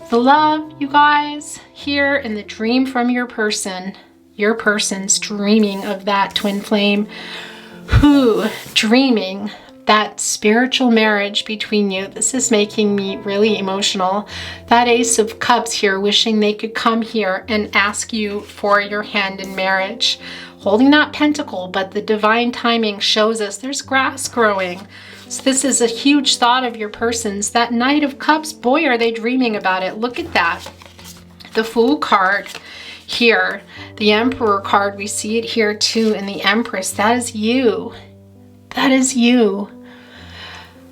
The love, you guys, here in the dream from your person, your person's dreaming of that twin flame, who dreaming that spiritual marriage between you. This is making me really emotional. That Ace of Cups here, wishing they could come here and ask you for your hand in marriage. Holding that pentacle, but the divine timing shows us there's grass growing. So this is a huge thought of your person's. That Knight of Cups, boy, are they dreaming about it. Look at that. The Fool card here. The Emperor card, we see it here too. And the Empress, that is you. That is you.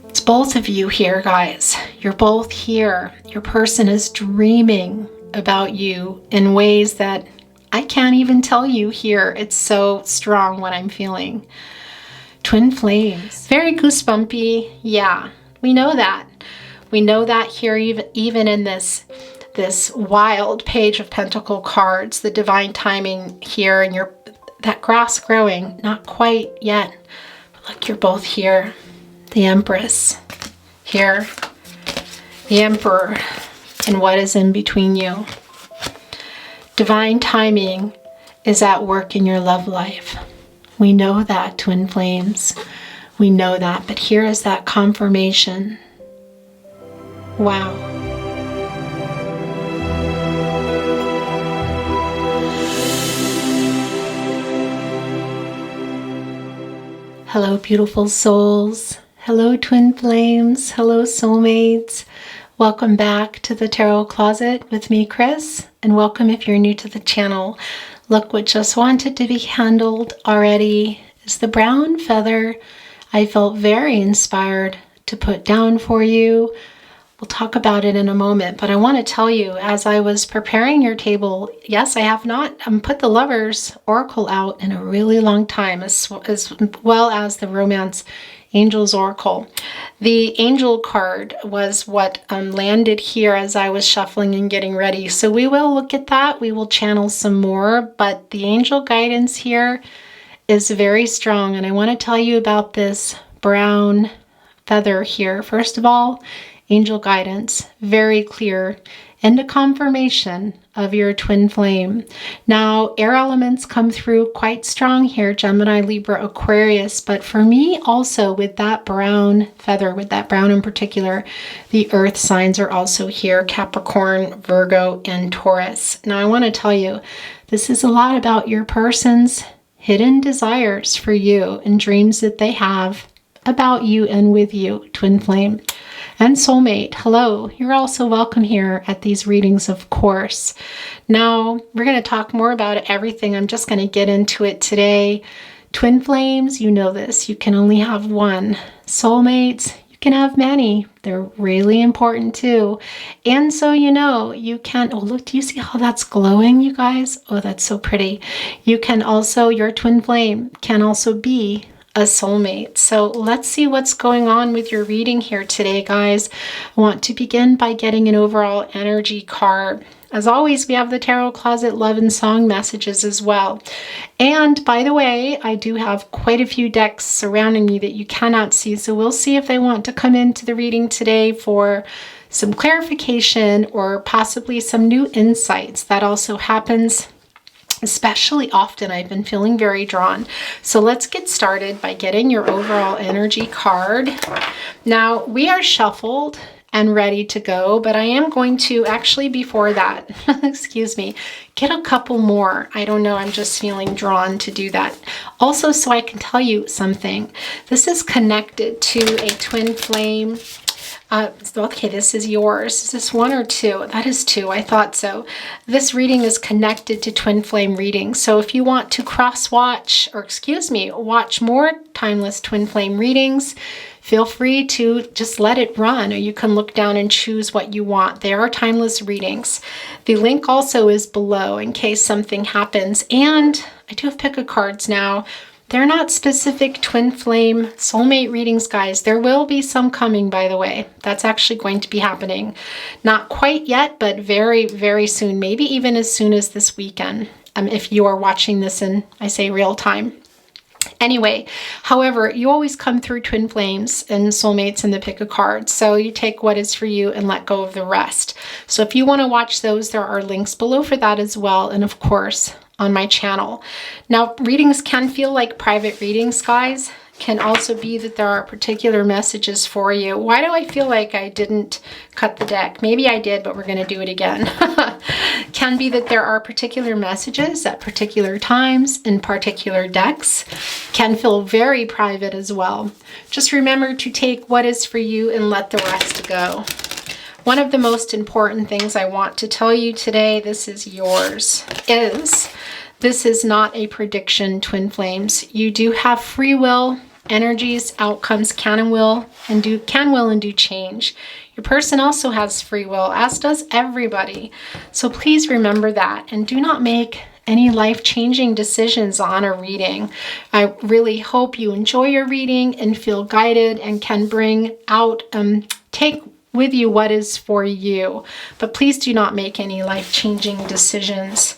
It's both of you here, guys. You're both here. Your person is dreaming about you in ways that I can't even tell you here. It's so strong what I'm feeling. Twin flames. Very goosebumpy. Yeah, we know that. We know that here even in this wild page of Pentacle cards, the divine timing here and that grass growing, not quite yet. But look, you're both here. The Empress here. The Emperor and what is in between you. Divine timing is at work in your love life. We know that, twin flames. We know that, but here is that confirmation. Wow. Hello, beautiful souls. Hello, twin flames. Hello, soulmates. Welcome back to the Tarot Closet with me, Chris, and welcome if you're new to the channel. Look, what just wanted to be handled already is the brown feather. I felt very inspired to put down for you. We'll talk about it in a moment, but I want to tell you, as I was preparing your table, yes, I have not put the Lover's Oracle out in a really long time, as well as the Romance Angel's Oracle. The Angel card was what landed here as I was shuffling and getting ready. So we will look at that. We will channel some more, but the angel guidance here is very strong. And I want to tell you about this brown feather here. First of all, angel guidance, very clear, and a confirmation of your twin flame. Now, air elements come through quite strong here, Gemini, Libra, Aquarius, but for me also with that brown feather, with that brown in particular, the earth signs are also here, Capricorn, Virgo, and Taurus. Now, I want to tell you, this is a lot about your person's hidden desires for you and dreams that they have about you and with you, twin flame. And soulmate, hello. You're also welcome here at these readings, of course. Now, we're going to talk more about everything. I'm just going to get into it today. Twin flames, you know this. You can only have one. Soulmates, you can have many. They're really important too. And so, you know, you can, oh, look, do you see how that's glowing, you guys? Oh, that's so pretty. You can also, your twin flame can also be a soulmate. So let's see what's going on with your reading here today, guys. I want to begin by getting an overall energy card. As always, we have the Tarot Closet love and song messages as well. And by the way, I do have quite a few decks surrounding me that you cannot see. So we'll see if they want to come into the reading today for some clarification or possibly some new insights. That also happens especially often. I've been feeling very drawn. So let's get started by getting your overall energy card. Now, we are shuffled and ready to go, but I am going to actually, before that, excuse me, get a couple more. I don't know, I'm just feeling drawn to do that. Also, so I can tell you something. This is connected to a twin flame. Okay, this is yours. Is this one or two? That is two. I thought so. This reading is connected to twin flame readings. So if you want to cross-watch, or excuse me, watch more timeless twin flame readings, feel free to just let it run, or you can look down and choose what you want. They are timeless readings. The link also is below in case something happens. And I do have pick a cards now. They're not specific twin flame soulmate readings, guys. There will be some coming, by the way. That's actually going to be happening. Not quite yet, but very, very soon. Maybe even as soon as this weekend, if you are watching this in, I say, real time. Anyway, however, you always come through twin flames and soulmates in the pick a card. So you take what is for you and let go of the rest. So if you want to watch those, there are links below for that as well. And of course, on my channel. Now, readings can feel like private readings, guys. Can also be that there are particular messages for you. Why do I feel like I didn't cut the deck? Maybe I did, but we're going to do it again. Can be that there are particular messages at particular times in particular decks. Can feel very private as well. Just remember to take what is for you and let the rest go. One of the most important things I want to tell you today, this is yours, is this is not a prediction, twin flames. You do have free will. Energies, outcomes can will and do change. Your person also has free will, as does everybody. So please remember that and do not make any life-changing decisions on a reading. I really hope you enjoy your reading and feel guided and can bring out, take with you what is for you. But please do not make any life-changing decisions.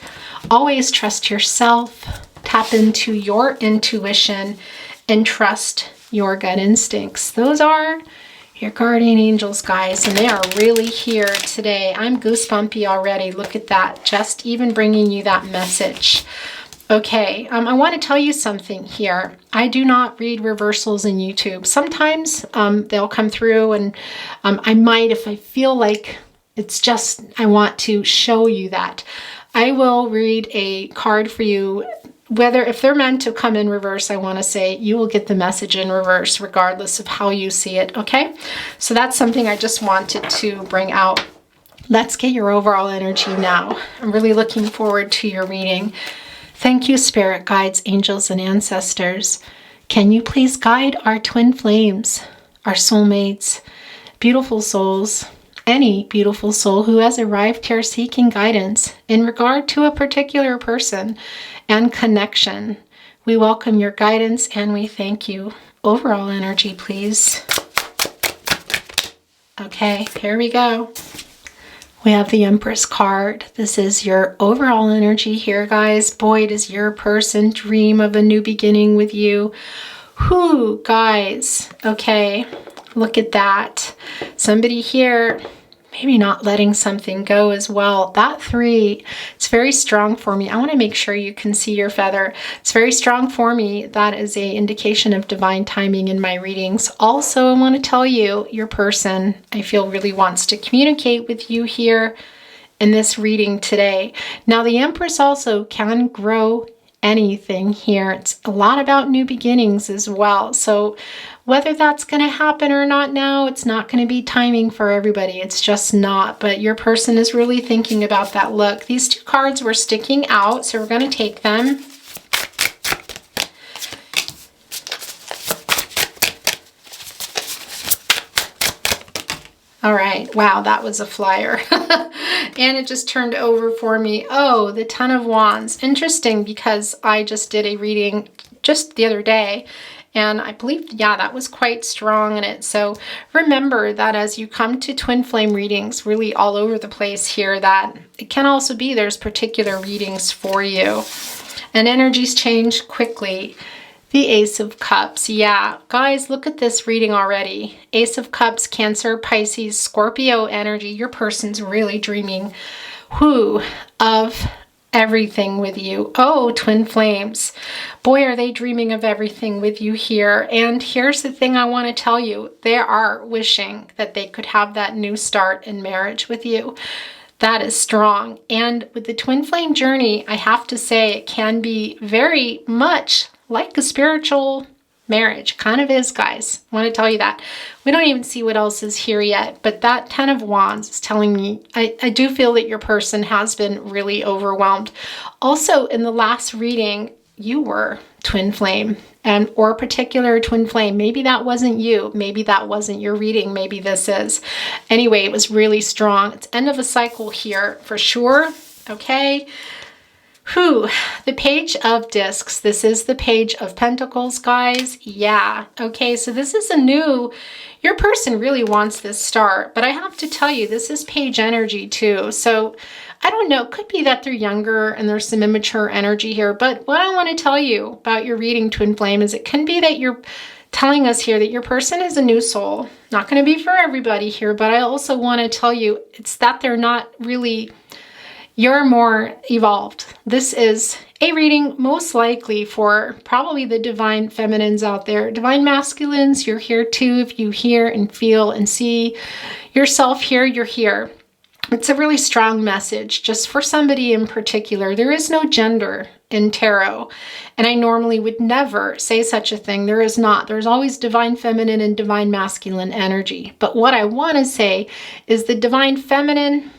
Always trust yourself, tap into your intuition, and trust your gut instincts. Those are your guardian angels, guys, and they are really here today. I'm goosebumpy already. Look at that. Just even bringing you that message. Okay, I want to tell you something here. I do not read reversals in YouTube. Sometimes they'll come through and I might, if I feel like it's just, I want to show you that. I will read a card for you, whether if they're meant to come in reverse, I want to say you will get the message in reverse regardless of how you see it, okay? So that's something I just wanted to bring out. Let's get your overall energy now. I'm really looking forward to your reading. Thank you, spirit guides, angels, and ancestors. Can you please guide our twin flames, our soulmates, beautiful souls, any beautiful soul who has arrived here seeking guidance in regard to a particular person and connection? We welcome your guidance and we thank you. Overall energy, please. Okay, here we go. We have the Empress card. This is your overall energy here, guys. Boy, does your person dream of a new beginning with you. Whoo, guys. Okay, look at that. Somebody here maybe not letting something go as well. That 3, it's very strong for me. I want to make sure you can see your feather. It's very strong for me. That is an indication of divine timing in my readings. Also, I want to tell you, your person, I feel, really wants to communicate with you here in this reading today. Now, the Empress also can grow anything here. It's a lot about new beginnings as well. So whether that's going to happen or not now, it's not going to be timing for everybody. It's just not. But your person is really thinking about that look. These 2 cards were sticking out, so we're going to take them. All right. Wow, that was a flyer. And it just turned over for me. Oh, the Ten of Wands. Interesting, because I just did a reading just the other day. And I believe, yeah, that was quite strong in it. So remember that as you come to twin flame readings, really all over the place here, that it can also be there's particular readings for you. And energies change quickly. The Ace of Cups. Yeah, guys, look at this reading already. Ace of Cups, Cancer, Pisces, Scorpio energy. Your person's really dreaming, of everything with you. Oh, twin flames. Boy, are they dreaming of everything with you here. And here's the thing I want to tell you. They are wishing that they could have that new start in marriage with you. That is strong. And with the twin flame journey, I have to say it can be very much like a spiritual marriage. Kind of is, guys. I want to tell you that. We don't even see what else is here yet, but that Ten of Wands is telling me, I do feel that your person has been really overwhelmed. Also, in the last reading, you were twin flame or particular twin flame. Maybe that wasn't you. Maybe that wasn't your reading. Maybe this is. Anyway, it was really strong. It's end of a cycle here for sure. Okay. The Page of Discs. This is the Page of Pentacles, guys. Yeah. Okay, so this is your Your person really wants this star, but I have to tell you, this is page energy too. So I don't know, it could be that they're younger and there's some immature energy here, but what I want to tell you about your reading, Twin Flame, is it can be that you're telling us here that your person is a new soul. Not going to be for everybody here, but I also want to tell you it's that they're not really, you're more evolved. This is a reading most likely for probably the divine feminines out there. Divine masculines, you're here too. If you hear and feel and see yourself here, you're here. It's a really strong message just for somebody in particular. There is no gender in tarot, and I normally would never say such a thing. There is not. There's always divine feminine and divine masculine energy. But what I want to say is the divine feminine,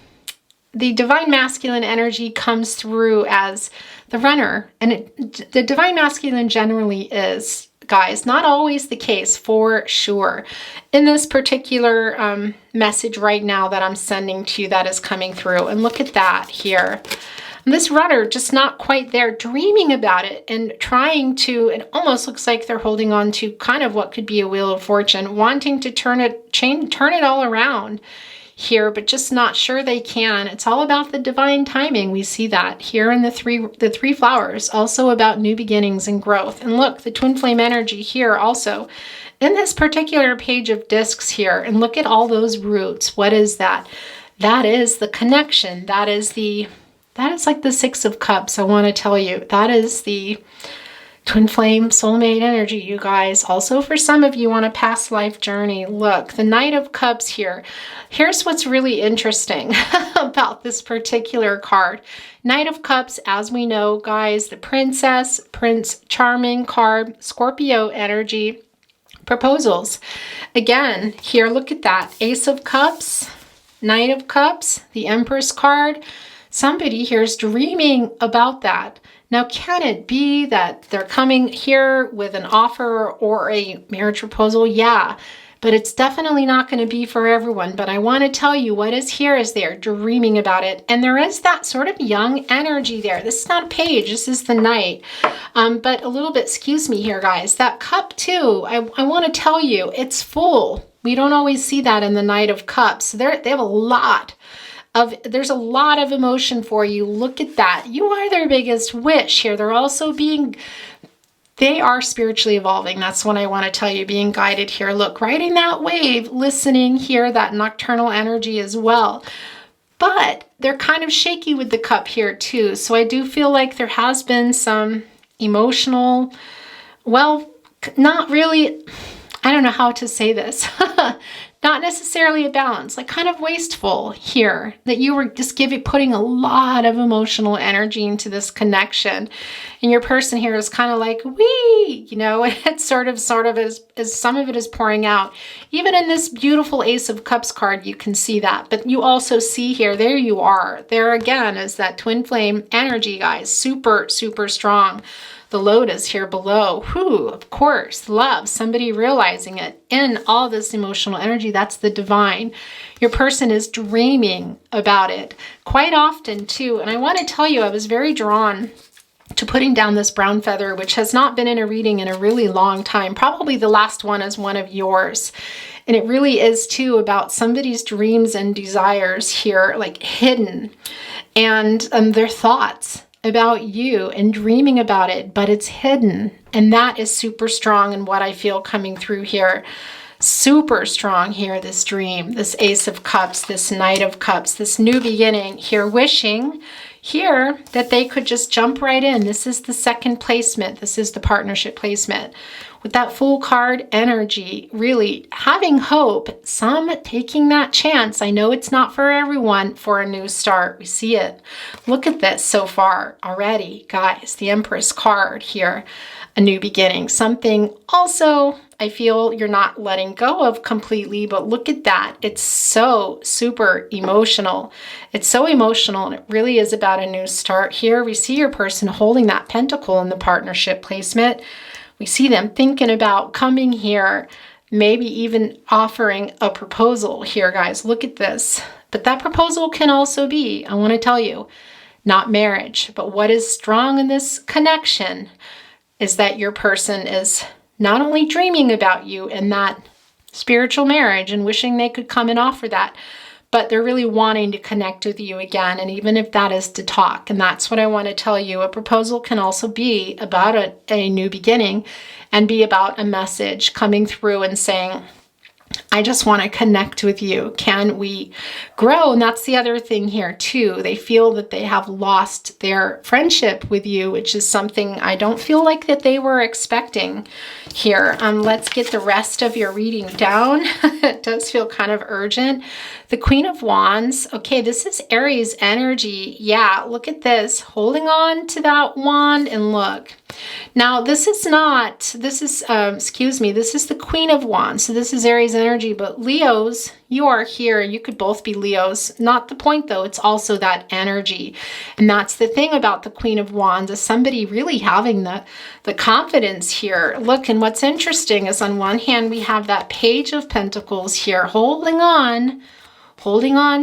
the divine masculine energy comes through as the runner, and the divine masculine generally is, guys, not always the case for sure. In this particular message right now that I'm sending to you that is coming through, and look at that here. And this runner just not quite there, dreaming about it and trying to, it almost looks like they're holding on to kind of what could be a wheel of fortune, wanting to turn it all around here, but just not sure they can. It's all about the divine timing. We see that here in the three flowers, also about new beginnings and growth. And look, the twin flame energy here also in this particular page of discs here. And look at all those roots. What is that? That is the connection. That is like the Six of Cups. I want to tell you, that is the twin flame soulmate energy, you guys. Also for some of you on a past life journey. Look, the Knight of Cups here. Here's what's really interesting about this particular card. Knight of Cups, as we know, guys, the Princess, Prince Charming card, Scorpio energy, proposals. Again, here, look at that. Ace of Cups, Knight of Cups, the Empress card. Somebody here is dreaming about that. Now, can it be that they're coming here with an offer or a marriage proposal? Yeah, but it's definitely not going to be for everyone. But I want to tell you what is here is they're dreaming about it. And there is that sort of young energy there. This is not a page. This is the Knight. But a little bit, excuse me here, guys. That cup too, I want to tell you, it's full. We don't always see that in the Knight of Cups. They have a lot. There's a lot of emotion for you. Look at that. You are their biggest wish here. They're also they are spiritually evolving. That's what I want to tell you, being guided here. Look, riding that wave, listening here, that nocturnal energy as well. But they're kind of shaky with the cup here too. So I do feel like there has been some emotional, well, not really, I don't know how to say this. Not necessarily a balance, like kind of wasteful here, that you were just putting a lot of emotional energy into this connection. And your person here is kind of like, wee, you know, it's sort of as some of it is pouring out. Even in this beautiful Ace of Cups card, you can see that. But you also see here, there you are. There again is that twin flame energy, guys. Super, super strong. The Lotus here below, of course, love, somebody realizing it in all this emotional energy. That's the divine. Your person is dreaming about it quite often too. And I want to tell you, I was very drawn to putting down this brown feather, which has not been in a reading in a really long time. Probably the last one is one of yours. And it really is too about somebody's dreams and desires here, like hidden, and their thoughts about you and dreaming about it, but it's hidden. And that is super strong in what I feel coming through here. Super strong here, this dream, this Ace of Cups, this Knight of Cups, this new beginning here, wishing here that they could just jump right in. This is the second placement. This is the partnership placement. With that Fool card energy, really having hope, some taking that chance. I know it's not for everyone for a new start. We see it. Look at this so far already, guys. The Empress card here, a new beginning. Something also I feel you're not letting go of completely, but look at that. It's so super emotional. It's so emotional, and it really is about a new start here. We see your person holding that pentacle in the partnership placement. We see them thinking about coming here, maybe even offering a proposal here, guys. Look at this. But that proposal can also be, I want to tell you, not marriage. But what is strong in this connection is that your person is not only dreaming about you in that spiritual marriage and wishing they could come and offer that. But they're really wanting to connect with you again. And even if that is to talk, and that's what I want to tell you, a proposal can also be about a new beginning and be about a message coming through and saying, I just want to connect with you. Can we grow? And that's the other thing here too. They feel that they have lost their friendship with you, which is something I don't feel like that they were expecting here. Let's get the rest of your reading down. It does feel kind of urgent. The Queen of Wands. Okay, this is Aries energy. Yeah, look at this. Holding on to that wand and look. Now, this is the Queen of Wands. So this is Aries energy, but Leos, you are here. You could both be Leos. Not the point though. It's also that energy. And that's the thing about the Queen of Wands, is somebody really having the confidence here. Look, and what's interesting is on one hand, we have that Page of Pentacles here, holding on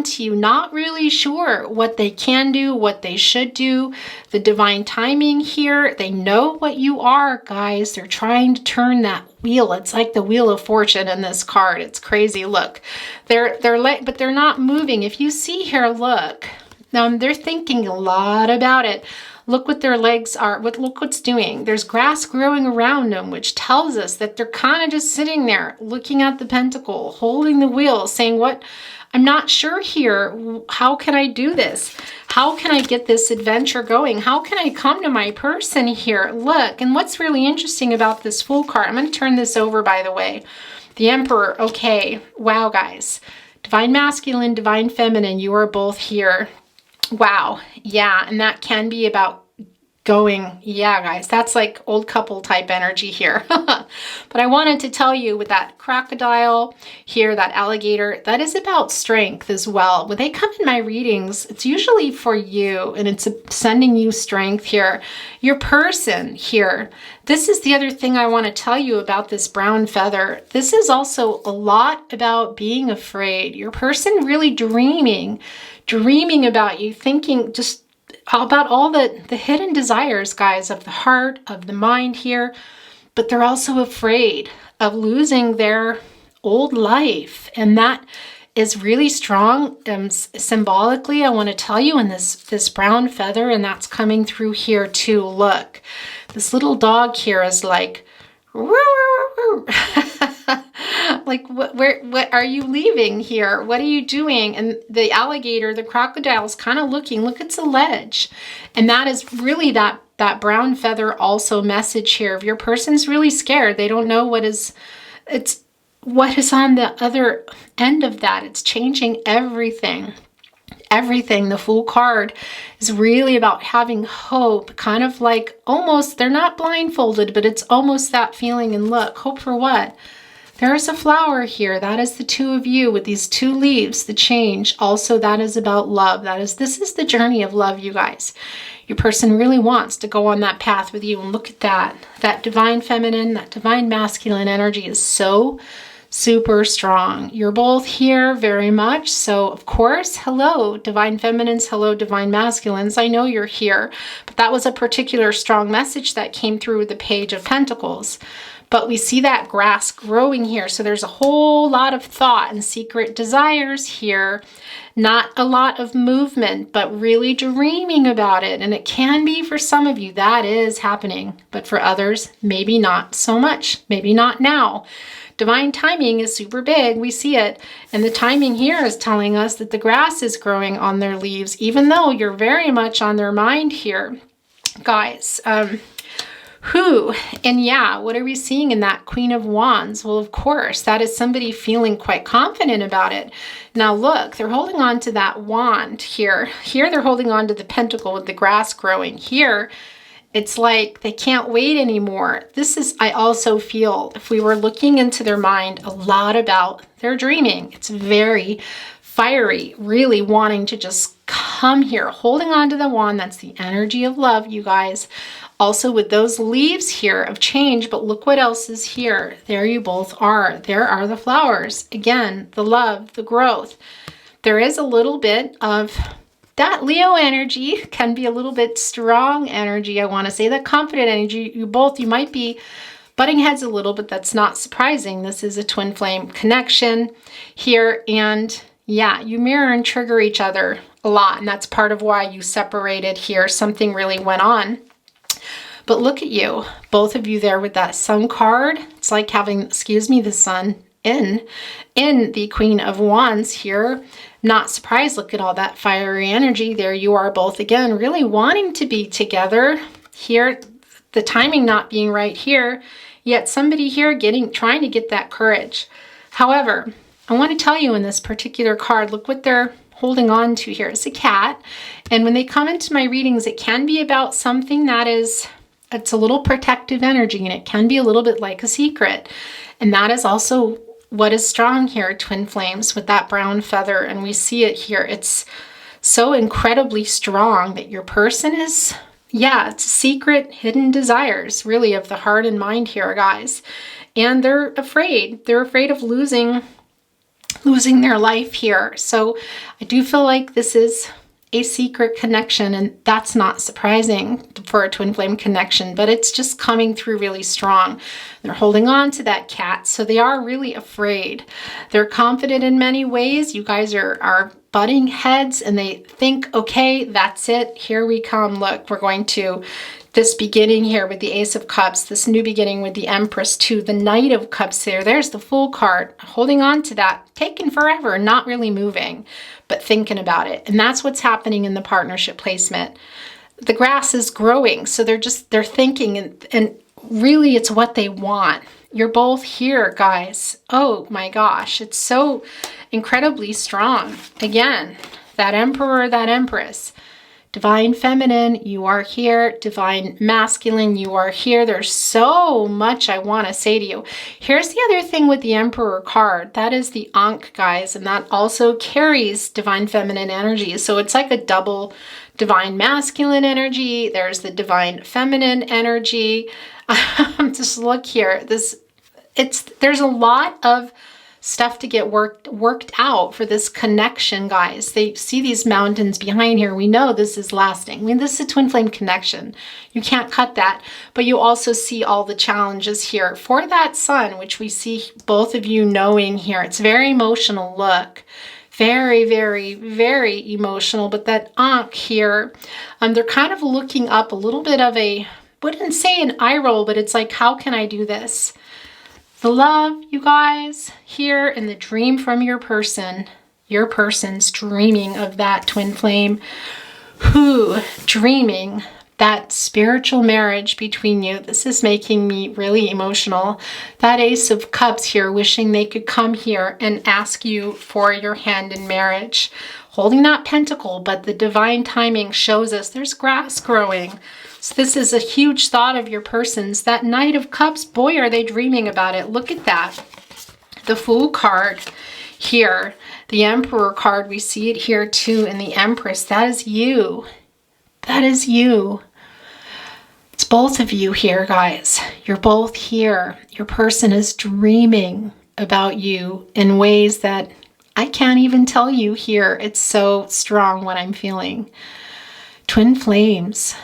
to you, not really sure what they can do, what they should do. The divine timing here, they know what you are, guys. They're trying to turn that wheel. It's like the Wheel of Fortune in this card. It's crazy. Look, but they're not moving. If you see here, look, they're thinking a lot about it. Look what their legs are. Look what's doing. There's grass growing around them, which tells us that they're kind of just sitting there looking at the pentacle, holding the wheel, saying, what? I'm not sure here. How can I do this? How can I get this adventure going? How can I come to my person here? Look, and what's really interesting about this Fool card, I'm going to turn this over, by the way. The Emperor, okay. Wow, guys. Divine Masculine, Divine Feminine, you are both here. Wow. Yeah, and that can be about going, yeah, guys, that's like old couple type energy here. But I wanted to tell you with that crocodile here, that alligator, that is about strength as well. When they come in my readings, it's usually for you, and it's sending you strength here. Your person here, this is the other thing I want to tell you about this brown feather. This is also a lot about being afraid. Your person really dreaming about you, thinking just about all the hidden desires, guys, of the heart, of the mind here, but they're also afraid of losing their old life. And that is really strong symbolically, I want to tell you, in this brown feather, and that's coming through here too. Look, this little dog here is like, like, what are you leaving here? What are you doing? And the alligator, the crocodile is kind of looking, look, it's a ledge. And that is really that brown feather also message here. If your person's really scared, they don't know what is on the other end of that. It's changing everything. Everything. The Fool card is really about having hope, kind of like almost, they're not blindfolded, but it's almost that feeling. And look, hope for what? There's a flower here. That is the two of you with these two leaves, the change. Also, that is about love. This is the journey of love, you guys. Your person really wants to go on that path with you. And look at that. That divine feminine, that divine masculine energy is so super strong. You're both here very much. So, of course, hello, divine feminines. Hello, divine masculines. I know you're here. But that was a particular strong message that came through with the Page of Pentacles. But we see that grass growing here. So there's a whole lot of thought and secret desires here. Not a lot of movement, but really dreaming about it. And it can be for some of you, that is happening. But for others, maybe not so much. Maybe not now. Divine timing is super big. We see it. And the timing here is telling us that the grass is growing on their leaves, even though you're very much on their mind here. Guys, and yeah, what are we seeing in that Queen of Wands? Well, of course, that is somebody feeling quite confident about it. Now look, they're holding on to that wand here. Here they're holding on to the pentacle with the grass growing. Here, it's like they can't wait anymore. This is, I also feel, if we were looking into their mind, a lot about their dreaming. It's very fiery, really wanting to just come here, holding on to the wand. That's the energy of love, you guys. Also with those leaves here of change, but look what else is here. There you both are. There are the flowers. Again, the love, the growth. There is a little bit of that Leo energy, can be a little bit strong energy, I want to say. That confident energy, you might be butting heads a little, but that's not surprising. This is a twin flame connection here. And yeah, you mirror and trigger each other a lot. And that's part of why you separated here. Something really went on. But look at you, both of you there with that sun card. It's like having, excuse me, the sun in the Queen of Wands here. Not surprised, look at all that fiery energy. There you are both again, really wanting to be together here. The timing not being right here, yet somebody here trying to get that courage. However, I want to tell you in this particular card, look what they're holding on to here. It's a cat. And when they come into my readings, it can be about something that is, it's a little protective energy, and it can be a little bit like a secret. And that is also what is strong here, twin flames, with that brown feather. And we see it here. It's so incredibly strong that your person is, yeah, it's secret hidden desires really of the heart and mind here, guys. And they're afraid. They're afraid of losing their life here. So I do feel like this is a secret connection, and that's not surprising for a twin flame connection, but it's just coming through really strong. They're holding on to that cat, so they are really afraid. They're confident in many ways. You guys are butting heads, and they think, okay, that's it. Here we come. Look, we're going to this beginning here with the Ace of Cups, this new beginning with the Empress too, the Knight of Cups there. There's the Fool card, holding on to that, taking forever, not really moving, but thinking about it. And that's what's happening in the partnership placement. The grass is growing, so they're thinking, and really it's what they want. You're both here, guys. Oh my gosh, it's so incredibly strong. Again, that Emperor, that Empress. Divine Feminine, you are here. Divine Masculine, you are here. There's so much I want to say to you. Here's the other thing with the Emperor card. That is the Ankh, guys, and that also carries Divine Feminine energy. So it's like a double Divine Masculine energy. There's the Divine Feminine energy. Just look here. There's a lot of stuff to get worked out for this connection, guys. They see these mountains behind here. We know this is lasting. I mean, this is a twin flame connection. You can't cut that. But you also see all the challenges here for that sun, which we see both of you knowing here. It's very emotional look. Very, very, very emotional. But that Ankh here, they're kind of looking up a little bit of a, wouldn't say an eye roll, but it's like, how can I do this? The love, you guys, here in the dream from your person. Your person's dreaming of that twin flame, who dreaming that spiritual marriage between you. This is making me really emotional. That Ace of Cups here, wishing they could come here and ask you for your hand in marriage. Holding that pentacle, but the divine timing shows us there's grass growing. So this is a huge thought of your person's. That Knight of Cups, boy, are they dreaming about it. Look at that. The Fool card here. The Emperor card, we see it here too in the Empress. That is you. That is you. It's both of you here, guys. You're both here. Your person is dreaming about you in ways that I can't even tell you here. It's so strong what I'm feeling. Twin flames.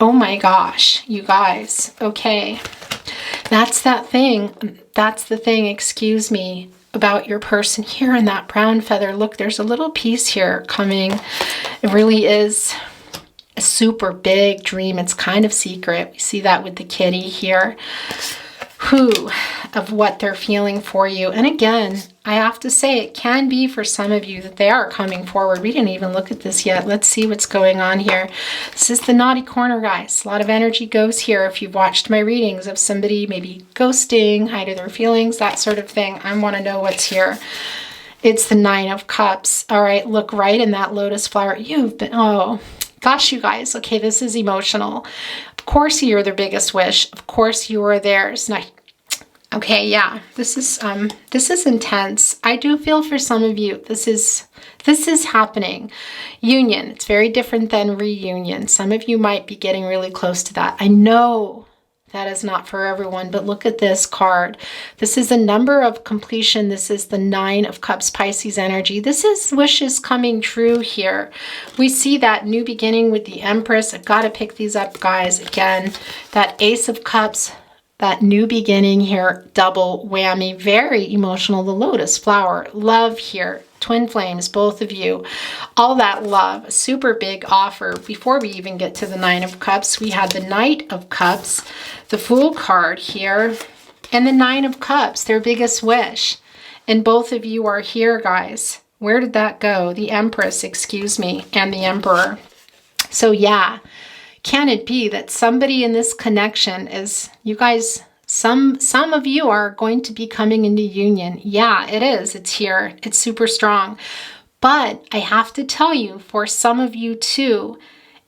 Oh my gosh, you guys. Okay. That's that thing. That's the thing, excuse me, about your person here in that brown feather. Look, there's a little piece here coming. It really is a super big dream. It's kind of secret. We see that with the kitty here. Of what they're feeling for you. And again, I have to say, it can be for some of you that they are coming forward. We didn't even look at this yet. Let's see what's going on here. This is the naughty corner, guys. A lot of energy goes here. If you've watched my readings of somebody maybe ghosting, hiding their feelings, that sort of thing, I want to know what's here. It's the Nine of Cups. All right, look right in that lotus flower. You've been, oh gosh, you guys. Okay, this is emotional. Of course you're their biggest wish. Of course you are theirs. Now, okay, yeah, this is intense. I do feel for some of you, this is happening. Union, it's very different than reunion. Some of you might be getting really close to that. I know that is not for everyone, but look at this card. This is a number of completion. This is the Nine of Cups, Pisces energy. This is wishes coming true here. We see that new beginning with the Empress. I've got to pick these up, guys. Again, that Ace of Cups, that new beginning here, double whammy, very emotional. The lotus flower, love here, twin flames, both of you, all that love, super big offer. Before we even get to the Nine of Cups, we had the Knight of Cups, the Fool card here, and the Nine of Cups, their biggest wish. And both of you are here, guys. Where did that go? The Empress, excuse me, and the Emperor. So yeah, can it be that somebody in this connection is, you guys, some of you are going to be coming into union. Yeah, it is. It's here. It's super strong. But I have to tell you, for some of you too,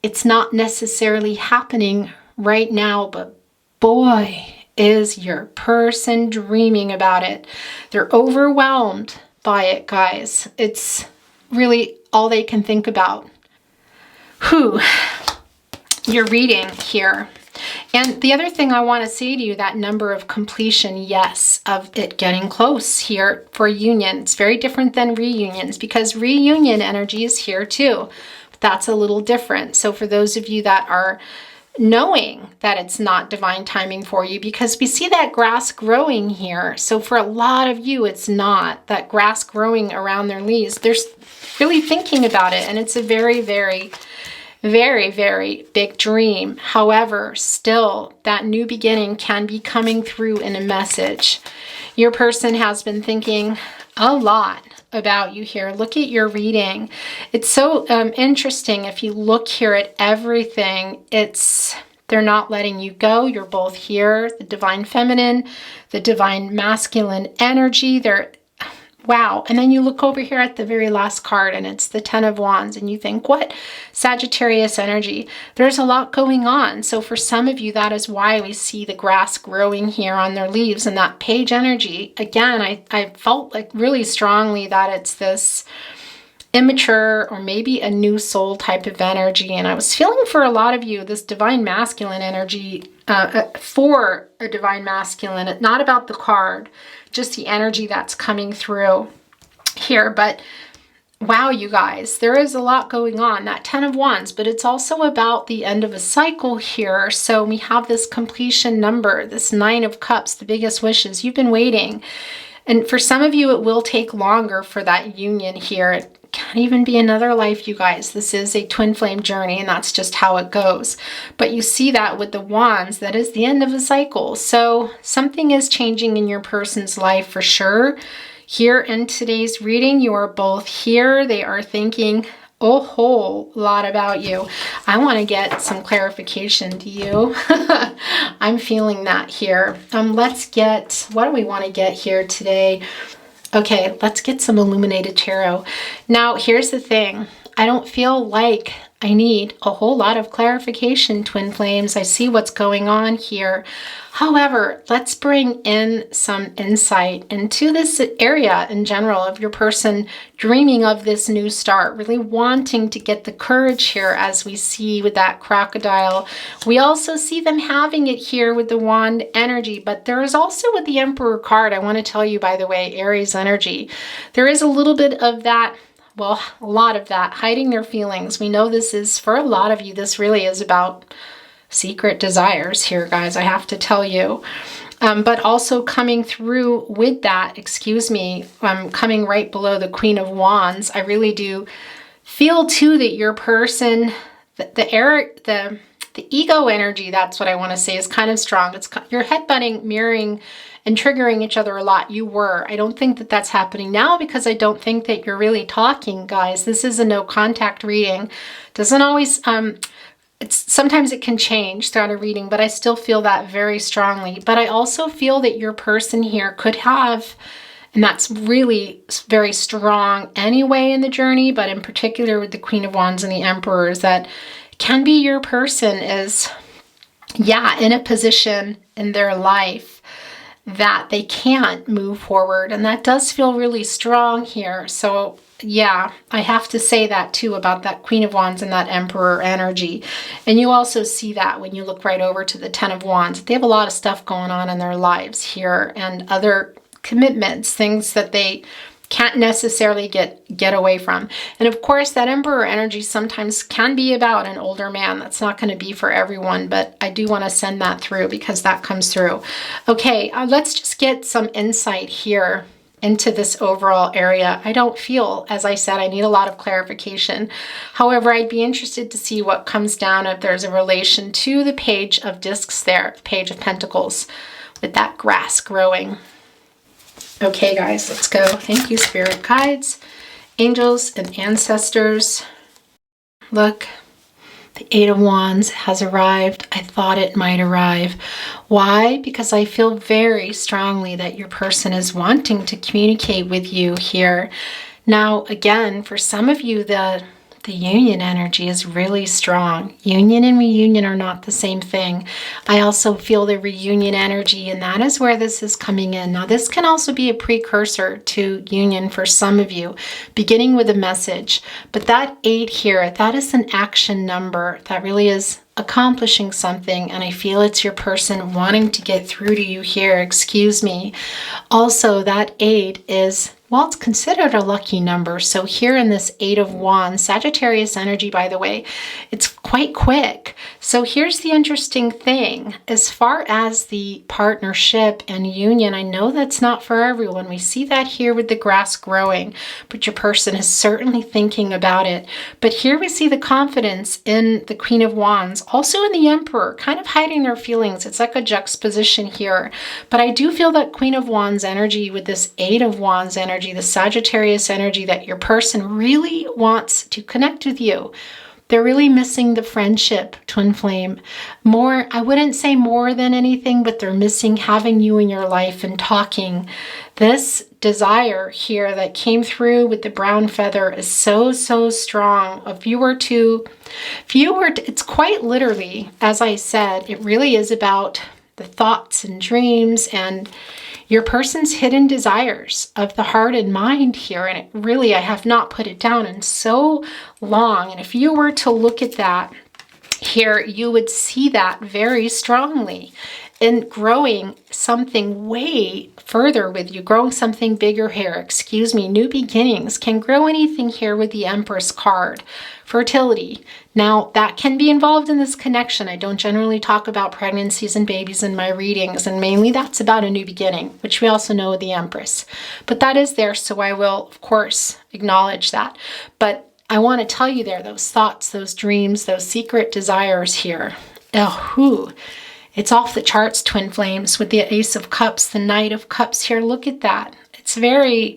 it's not necessarily happening right now, but boy, is your person dreaming about it. They're overwhelmed by it, guys. It's really all they can think about. Whew. Your reading here. And the other thing I want to say to you, that number of completion, yes, of it getting close here for union. It's very different than reunions, because reunion energy is here too. But that's a little different. So for those of you that are knowing that it's not divine timing for you, because we see that grass growing here. So for a lot of you, it's not that grass growing around their leaves. They're really thinking about it, and it's a very, very, very, very big dream. However, still, that new beginning can be coming through in a message. Your person has been thinking a lot about you here. Look at your reading. It's so interesting. If you look here at everything, they're not letting you go. You're both here. The divine feminine, the divine masculine energy. Wow. And then you look over here at the very last card, and it's the Ten of Wands, and you think, what? Sagittarius energy. There's a lot going on. So for some of you, that is why we see the grass growing here on their leaves, and that page energy. Again, I felt like really strongly that it's this immature or maybe a new soul type of energy. And I was feeling for a lot of you, this divine masculine energy for a divine masculine, not about the card, just the energy that's coming through here. But wow, you guys, there is a lot going on, that Ten of Wands, but it's also about the end of a cycle here. So we have this completion number, this Nine of Cups, the biggest wishes. You've been waiting. And for some of you, it will take longer for that union here. It can't even be another life, you guys. This is a twin flame journey, and that's just how it goes. But you see that with the wands, that is the end of a cycle. So something is changing in your person's life for sure. Here in today's reading, you are both here. They are thinking a whole lot about you. I want to get some clarification. Do you? I'm feeling that here. Let's get, what do we want to get here today? Okay, let's get some illuminated tarot. Now, here's the thing. I don't feel like I need a whole lot of clarification, twin flames. I see what's going on here. However, let's bring in some insight into this area in general of your person dreaming of this new start, really wanting to get the courage here, as we see with that crocodile. We also see them having it here with the wand energy, but there is also with the Emperor card, I want to tell you, by the way, Aries energy, there is a little bit of that. Well, a lot of that, hiding their feelings. We know this is, for a lot of you, this really is about secret desires here, guys, I have to tell you. But also coming through with that, excuse me, coming right below the Queen of Wands, I really do feel too that your person, the ego energy, that's what I want to say, is kind of strong. You're headbutting, mirroring, and triggering each other a lot. You were. I don't think that that's happening now, because I don't think that you're really talking, guys. This is a no contact reading. Doesn't always, sometimes it can change throughout a reading, but I still feel that very strongly. But I also feel that your person here could have, and that's really very strong anyway in the journey, but in particular with the Queen of Wands and the Emperor, is that can be your person is, yeah, in a position in their life that they can't move forward. And that does feel really strong here. So yeah, I have to say that too about that Queen of Wands and that Emperor energy. And you also see that when you look right over to the Ten of Wands. They have a lot of stuff going on in their lives here, and other commitments, things that they can't necessarily get away from. And of course, that Emperor energy sometimes can be about an older man. That's not going to be for everyone, but I do want to send that through because that comes through. Okay, let's just get some insight here into this overall area. I don't feel, as I said, I need a lot of clarification. However, I'd be interested to see what comes down if there's a relation to the Page of Discs there, Page of Pentacles, with that grass growing. Okay, guys, let's go. Thank you, Spirit Guides, Angels, and Ancestors. Look, the Eight of Wands has arrived. I thought it might arrive. Why? Because I feel very strongly that your person is wanting to communicate with you here. Now, again, for some of you, the union energy is really strong. Union and reunion are not the same thing. I also feel the reunion energy, and that is where this is coming in. Now, this can also be a precursor to union for some of you, beginning with a message. But that 8 here, that is an action number. That really is accomplishing something, and I feel it's your person wanting to get through to you here. Excuse me. Also, that 8 is, well, it's considered a lucky number. So here in this 8 of Wands, Sagittarius energy, by the way, it's quite quick. So here's the interesting thing. As far as the partnership and union, I know that's not for everyone. We see that here with the grass growing, but your person is certainly thinking about it. But here we see the confidence in the Queen of Wands, also in the Emperor, kind of hiding their feelings. It's like a juxtaposition here. But I do feel that Queen of Wands energy with this 8 of Wands energy, the Sagittarius energy, that your person really wants to connect with you. They're really missing the friendship, twin flame. More, I wouldn't say more than anything, but they're missing having you in your life and talking. This desire here that came through with the brown feather is so, so strong. If you were to, it's quite literally, as I said, it really is about the thoughts and dreams and your person's hidden desires of the heart and mind here. And it really, I have not put it down in so long. And if you were to look at that here, you would see that very strongly in growing something way further with you, growing something bigger here. Excuse me, new beginnings can grow anything here with the Empress card. Fertility. Now, that can be involved in this connection. I don't generally talk about pregnancies and babies in my readings, and mainly that's about a new beginning, which we also know with the Empress. But that is there, so I will, of course, acknowledge that. But I want to tell you there, those thoughts, those dreams, those secret desires here. Oh, it's off the charts, twin flames, with the Ace of Cups, the Knight of Cups here. Look at that. It's very...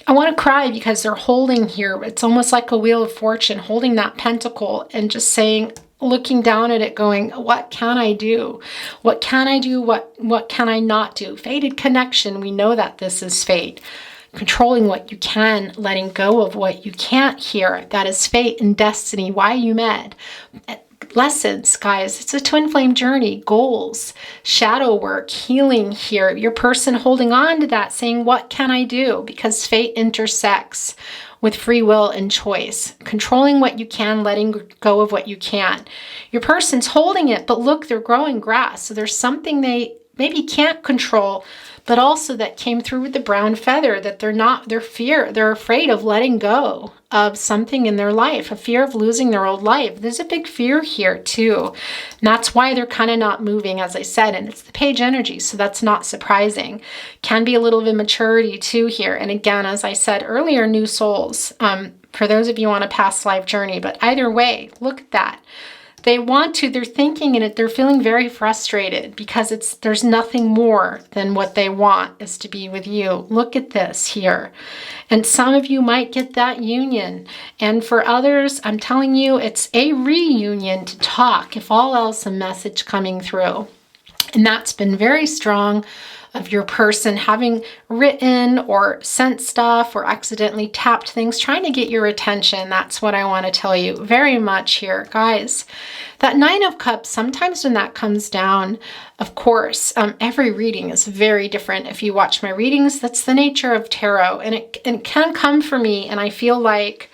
I want to cry because they're holding here. It's almost like a Wheel of Fortune, holding that pentacle and just saying, looking down at it going, what can I do? What can I do? What can I not do? Fated connection. We know that this is fate. Controlling what you can, letting go of what you can't here. That is fate and destiny. Why you met. Lessons, guys. It's a twin flame journey. Goals, shadow work, healing here. Your person holding on to that, saying, what can I do? Because fate intersects with free will and choice. Controlling what you can, letting go of what you can't. Your person's holding it, but look, they're growing grass. So there's something they maybe can't control, but also that came through with the brown feather, that they're afraid of letting go of something in their life, a fear of losing their old life. There's a big fear here too. And that's why they're kind of not moving, as I said, and it's the page energy, so that's not surprising. Can be a little of immaturity too here. And again, as I said earlier, new souls, for those of you on a past life journey, but either way, look at that. They want to, they're thinking in it, they're feeling very frustrated because there's nothing more than what they want is to be with you. Look at this here. And some of you might get that union. And for others, I'm telling you, it's a reunion to talk, if all else, a message coming through. And that's been very strong of your person having written or sent stuff or accidentally tapped things, trying to get your attention. That's what I want to tell you very much here, guys. That Nine of Cups, sometimes when that comes down, of course, every reading is very different. If you watch my readings, that's the nature of tarot, and it can come for me, and I feel like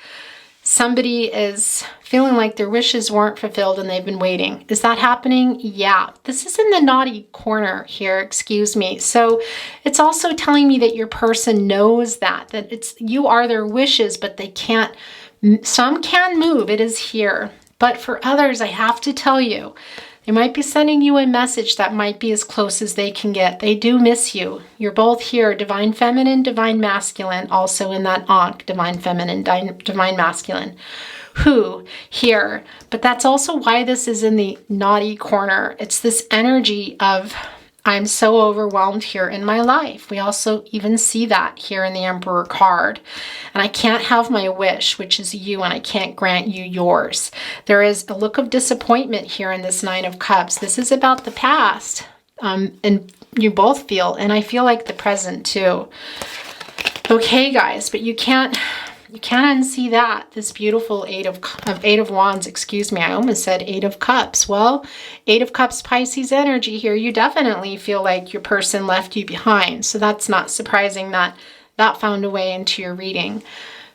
somebody is feeling like their wishes weren't fulfilled and they've been waiting. Is that happening? Yeah. This is in the naughty corner here, excuse me. So it's also telling me that your person knows that it's you are their wishes, but they can't, some can move, it is here. But for others, I have to tell you, they might be sending you a message that might be as close as they can get. They do miss you. You're both here, divine feminine, divine masculine, also in that Ankh, divine feminine, divine masculine. Who here, but that's also why this is in the naughty corner. It's this energy of, I'm so overwhelmed here in my life. We also even see that here in the Emperor card. And I can't have my wish, which is you, and I can't grant you yours. There is a look of disappointment here in this Nine of Cups. This is about the past. And you both feel, and I feel like the present too. Okay, guys, but you can't unsee that. This beautiful Eight of Wands, excuse me. I almost said Eight of Cups. Well, Eight of Cups, Pisces energy here. You definitely feel like your person left you behind. So that's not surprising that that found a way into your reading.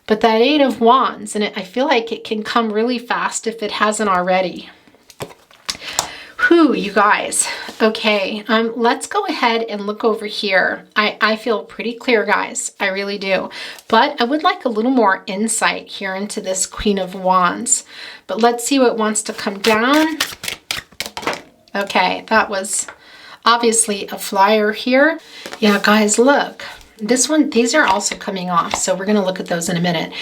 But that Eight of Wands, and I feel like it can come really fast if it hasn't already. Whew, you guys. Okay, let's go ahead and look over here. I feel pretty clear, guys. I really do. But I would like a little more insight here into this Queen of Wands. But let's see what wants to come down. Okay, that was obviously a flyer here. Yeah, guys, look. This one, these are also coming off, so we're going to look at those in a minute.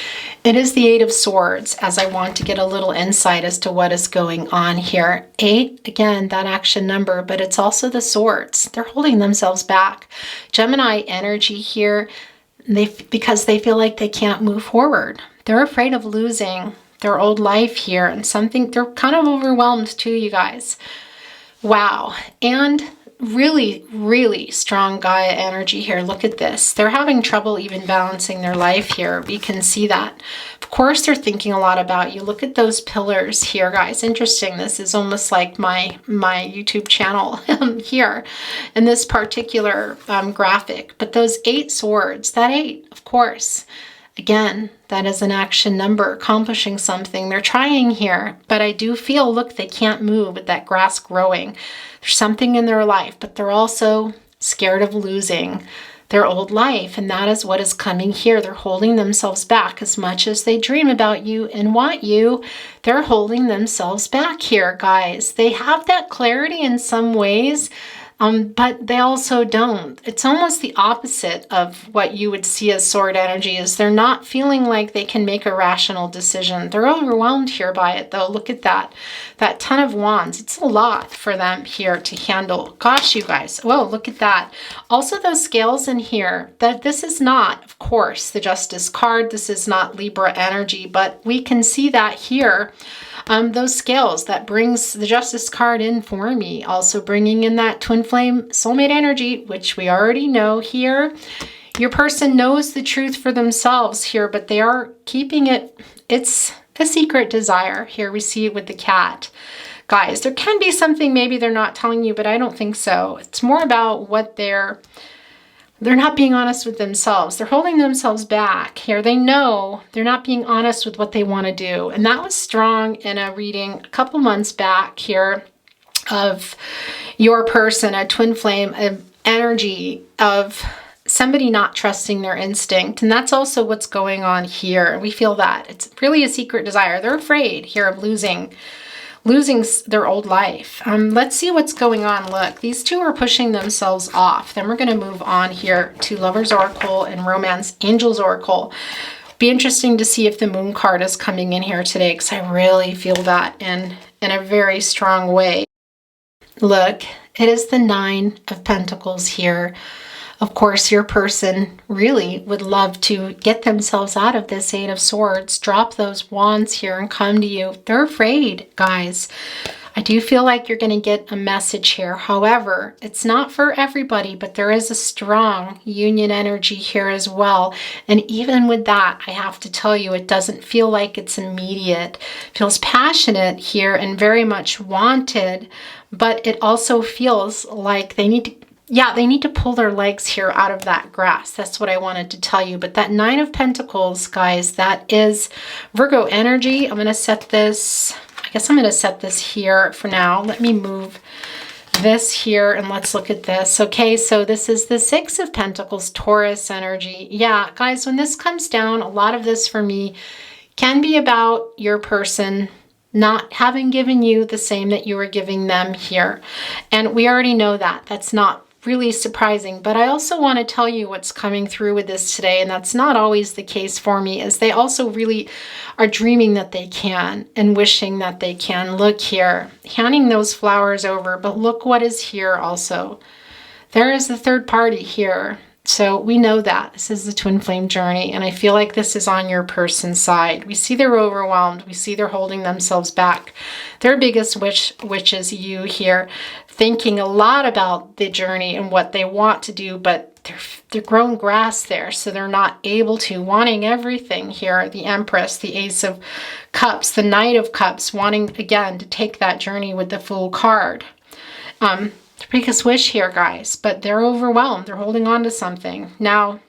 It is the Eight of Swords, as I want to get a little insight as to what is going on here. 8, again, that action number, but it's also the swords. They're holding themselves back. Gemini energy here, because they feel like they can't move forward. They're afraid of losing their old life here, and something, they're kind of overwhelmed too, you guys. Wow. And really, really strong Gaia energy here. Look at this. They're having trouble even balancing their life here. We can see that. Of course, they're thinking a lot about you. Look at those pillars here, guys. Interesting. This is almost like my YouTube channel here in this particular graphic. But those 8 swords, that 8, of course. Again, that is an action number, accomplishing something. They're trying here, but I do feel, look, they can't move with that grass growing. There's something in their life, but they're also scared of losing their old life, and that is what is coming here. They're holding themselves back. As much as they dream about you and want you, they're holding themselves back here, guys. They have that clarity in some ways, but they also don't. It's almost the opposite of what you would see as sword energy, is they're not feeling like they can make a rational decision. They're overwhelmed here by it, though. Look at that. That Ten of Wands. It's a lot for them here to handle. Gosh, you guys. Whoa, look at that. Also, those scales in here, that this is not, of course, the Justice card. This is not Libra energy, but we can see that here. Those scales, that brings the Justice card in for me. Also bringing in that Twin Flame Soulmate energy, which we already know here. Your person knows the truth for themselves here, but they are keeping it. It's a secret desire. Here we see it with the cat. Guys, there can be something maybe they're not telling you, but I don't think so. It's more about what they're not being honest with themselves. They're holding themselves back here. They know they're not being honest with what they want to do. And that was strong in a reading a couple months back here of your person, a twin flame energy of somebody not trusting their instinct. And that's also what's going on here. We feel that. It's really a secret desire. They're afraid here of losing their old life. Let's see what's going on. Look, these two are pushing themselves off. Then we're going to move on here to Lover's Oracle and Romance Angel's Oracle. Be interesting to see if the Moon card is coming in here today, because I really feel that in a very strong way. Look, it is the Nine of Pentacles here. Of course, your person really would love to get themselves out of this Eight of Swords, drop those wands here and come to you. They're afraid, guys. I do feel like you're going to get a message here. However, it's not for everybody, but there is a strong union energy here as well. And even with that, I have to tell you, it doesn't feel like it's immediate. It feels passionate here and very much wanted, but it also feels like they need to yeah, they need to pull their legs here out of that grass. That's what I wanted to tell you. But that Nine of Pentacles, guys, that is Virgo energy. I'm going to set this, I guess I'm going to set this here for now. Let me move this here and let's look at this. Okay, so this is the Six of Pentacles, Taurus energy. Yeah, guys, when this comes down, a lot of this for me can be about your person not having given you the same that you were giving them here. And we already know that. That's not really surprising. But I also want to tell you what's coming through with this today, and that's not always the case for me, is they also really are dreaming that they can and wishing that they can. Look here, handing those flowers over, but look what is here also. There is the third party here. So we know that this is the twin flame journey, and I feel like this is on your person's side. We see they're overwhelmed. We see they're holding themselves back. Their biggest wish, which is you here, thinking a lot about the journey and what they want to do, but they're grown grass there, so they're not able to, wanting everything here. The Empress, the Ace of Cups, the Knight of Cups, wanting again to take that journey with the Fool card. Their biggest wish here, guys, but they're overwhelmed. They're holding on to something. Now,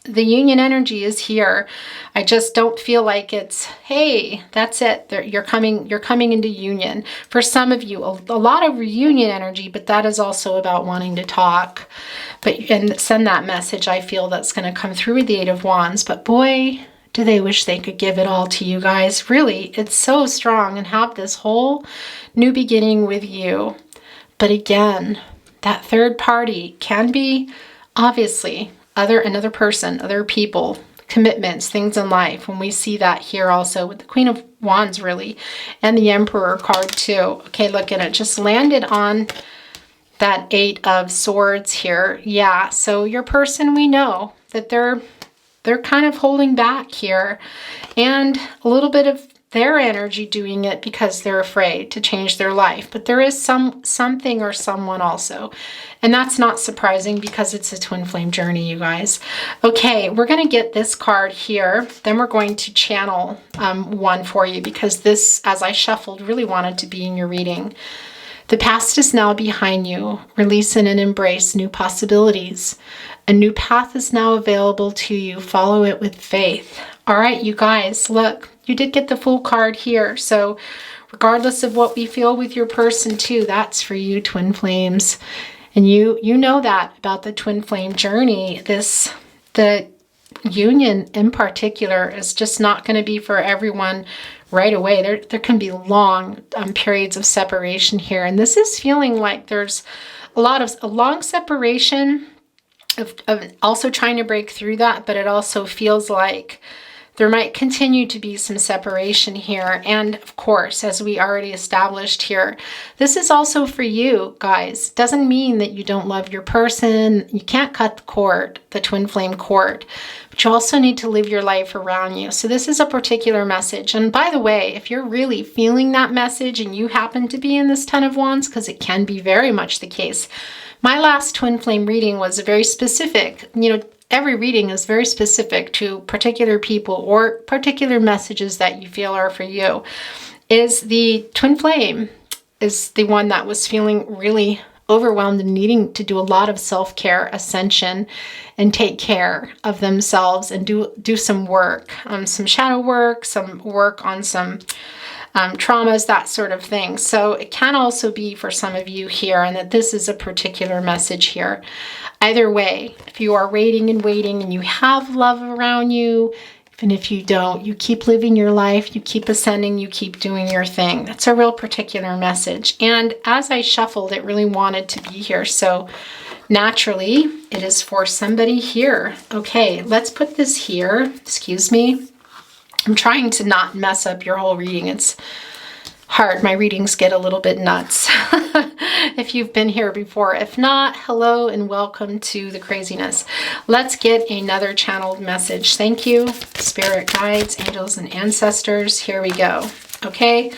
the union energy is here. I just don't feel like it's, hey, that's it. You're coming into union. For some of you, a lot of reunion energy, but that is also about wanting to talk, and send that message. I feel that's going to come through with the Eight of Wands. But boy, do they wish they could give it all to you guys. Really, it's so strong and have this whole new beginning with you. But again, that third party can be obviously another person, other people, commitments, things in life. When we see that here also with the Queen of Wands, really, and the Emperor card too. Okay, look at it. Just landed on that Eight of Swords here. Yeah, so your person, we know that they're kind of holding back here, and a little bit of their energy doing it because they're afraid to change their life. But there is something or someone also. And that's not surprising because it's a twin flame journey, you guys. Okay, we're going to get this card here. Then we're going to channel one for you, because this, as I shuffled, really wanted to be in your reading. The past is now behind you. Release and embrace new possibilities. A new path is now available to you. Follow it with faith. All right, you guys, look, you did get the Fool card here. So regardless of what we feel with your person too, that's for you, twin flames. And you know that about the twin flame journey. The union in particular is just not going to be for everyone right away. There can be long periods of separation here. And this is feeling like there's a long separation of also trying to break through that, but it also feels like there might continue to be some separation here. And of course, as we already established here, this is also for you, guys. Doesn't mean that you don't love your person. You can't cut the cord, the twin flame cord, but you also need to live your life around you. So this is a particular message. And by the way, if you're really feeling that message and you happen to be in this Ten of Wands, because it can be very much the case, my last twin flame reading was very specific. Every reading is very specific to particular people or particular messages that you feel are for you. Is the twin flame is the one that was feeling really overwhelmed and needing to do a lot of self-care, ascension, and take care of themselves and do some work, some shadow work, some work on some traumas, that sort of thing. So it can also be for some of you here, and that this is a particular message here. Either way, if you are waiting and you have love around you, even if you don't, you keep living your life, you keep ascending, you keep doing your thing. That's a real particular message. And as I shuffled, it really wanted to be here. So naturally, it is for somebody here. Okay, let's put this here. Excuse me. I'm trying to not mess up your whole reading. It's hard. My readings get a little bit nuts if you've been here before. If not, hello and welcome to the craziness. Let's get another channeled message. Thank you, spirit guides, angels, and ancestors. Here we go. Okay,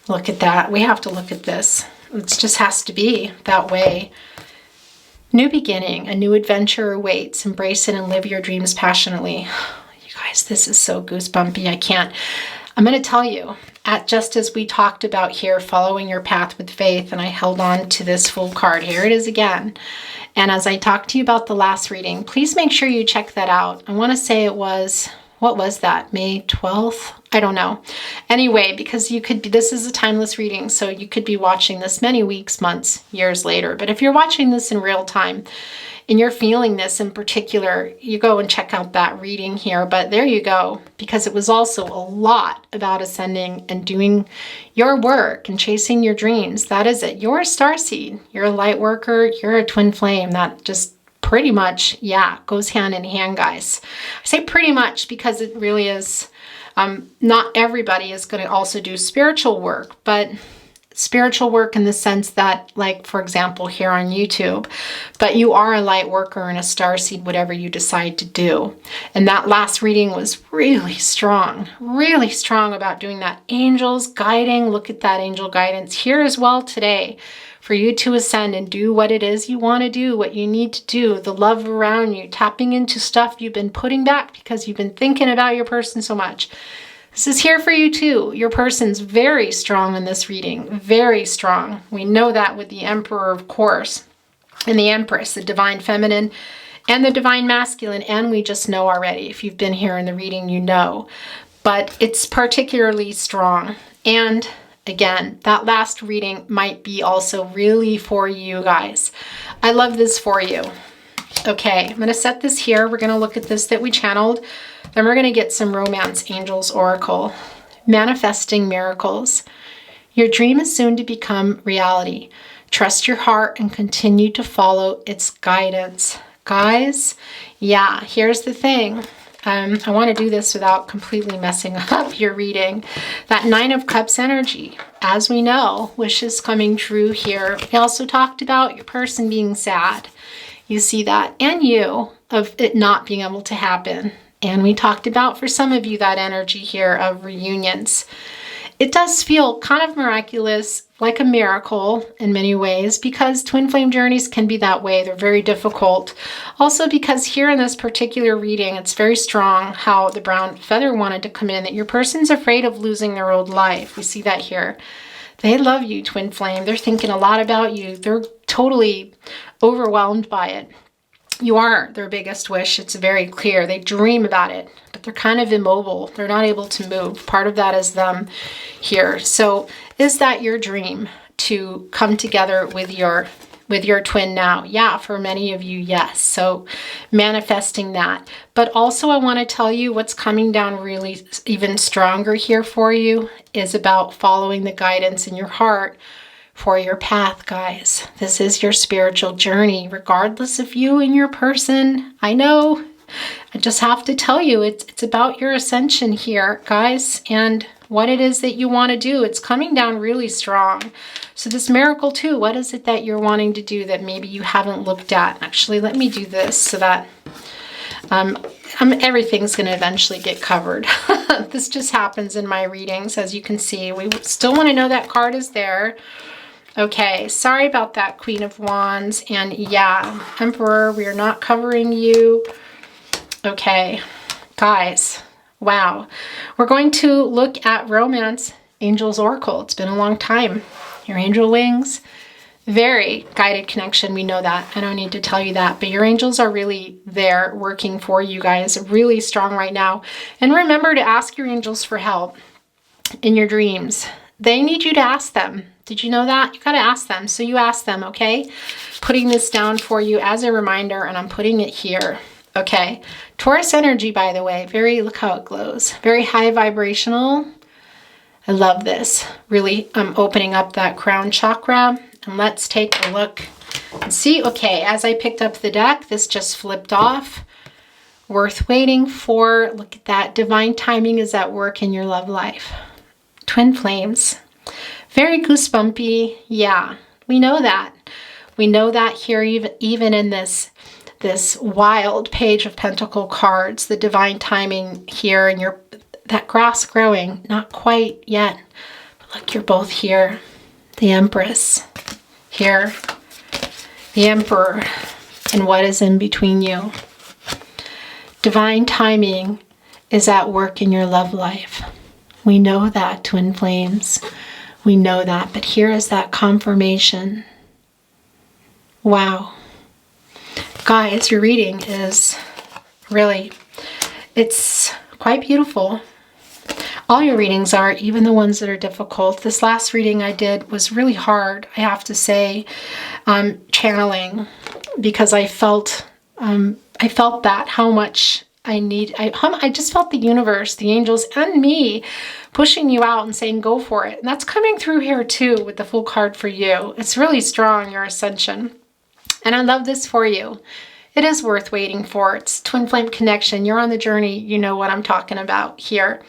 look at that. We have to look at this. It just has to be that way. New beginning, a new adventure awaits. Embrace it and live your dreams passionately. Guys, this is so goosebumpy. I'm going to tell you, just as we talked about here, following your path with faith, and I held on to this Fool card. Here it is again. And as I talked to you about the last reading, please make sure you check that out. I want to say it was, what was that? May 12th? I don't know. Anyway, because you could be, this is a timeless reading, so you could be watching this many weeks, months, years later. But if you're watching this in real time and you're feeling this in particular, you go and check out that reading here. But there you go, because it was also a lot about ascending and doing your work and chasing your dreams. That is it. You're a starseed. You're a light worker. You're a twin flame. That just pretty much, yeah, goes hand in hand, guys. I say pretty much because it really is, not everybody is going to also do spiritual work, but spiritual work in the sense that, like, for example, here on YouTube, but you are a light worker and a starseed, whatever you decide to do. And that last reading was really strong about doing that. Angels guiding, look at that angel guidance here as well today, for you to ascend and do what it is you want to do, what you need to do, the love around you, tapping into stuff you've been putting back because you've been thinking about your person so much. This is here for you too. Your person's very strong in this reading, very strong. We know that with the Emperor, of course, and the Empress, the Divine Feminine and the Divine Masculine, and we just know already. If you've been here in the reading, you know. But it's particularly strong. And again, that last reading might be also really for you guys. I love this for you. Okay, I'm going to set this here. We're going to look at this that we channeled. Then we're going to get some Romance Angels Oracle. Manifesting miracles. Your dream is soon to become reality. Trust your heart and continue to follow its guidance. Guys, yeah, here's the thing. I want to do this without completely messing up your reading. That Nine of Cups energy, as we know, wishes coming true here. We also talked about your person being sad. You see that, and you, of it not being able to happen. And we talked about, for some of you, that energy here of reunions. It does feel kind of miraculous, like a miracle in many ways, because twin flame journeys can be that way. They're very difficult. Also because here in this particular reading, it's very strong how the brown feather wanted to come in, that your person's afraid of losing their old life. We see that here. They love you, twin flame. They're thinking a lot about you. They're totally overwhelmed by it. You are their biggest wish. It's very clear. They dream about it, but they're kind of immobile. They're not able to move. Part of that is them here. So is that your dream, to come together with your twin now? Yeah, for many of you, yes. So manifesting that. But also I want to tell you what's coming down really even stronger here for you is about following the guidance in your heart for your path, guys. This is your spiritual journey, regardless of you and your person. I know. I just have to tell you, it's about your ascension here, guys, and what it is that you want to do. It's coming down really strong. So this miracle too, what is it that you're wanting to do that maybe you haven't looked at? Actually, let me do this so that everything's going to eventually get covered. This just happens in my readings, as you can see. We still want to know that card is there. Okay, sorry about that, Queen of Wands. And yeah, Emperor, we are not covering you. Okay, guys, wow. We're going to look at Romance Angels Oracle. It's been a long time. Your angel wings, very guided connection. We know that. I don't need to tell you that, but your angels are really there working for you guys, really strong right now. And remember to ask your angels for help in your dreams. They need you to ask them. Did you know that? You got to ask them. So you ask them, okay? Putting this down for you as a reminder, and I'm putting it here. Okay. Taurus energy, by the way, look how it glows. Very high vibrational. I love this. Really, I'm opening up that crown chakra, and let's take a look and see. Okay, as I picked up the deck, this just flipped off. Worth waiting for. Look at that. Divine timing is at work in your love life. Twin flames. Very goosebumpy. Yeah, we know that. We know that here, even in this wild page of Pentacle cards, the divine timing here, and that grass growing, not quite yet. But look, you're both here. The Empress here, the Emperor, and what is in between you. Divine timing is at work in your love life. We know that, twin flames. We know that, but here is that confirmation. Wow. Guys, your reading is really, it's quite beautiful. All your readings are, even the ones that are difficult. This last reading I did was really hard, I have to say, channeling, because I felt that how much I just felt the universe, the angels, and me pushing you out and saying, go for it. And that's coming through here too with the Fool card for you. It's really strong, your ascension. And I love this for you. It is worth waiting for. It's twin flame connection. You're on the journey. You know what I'm talking about here.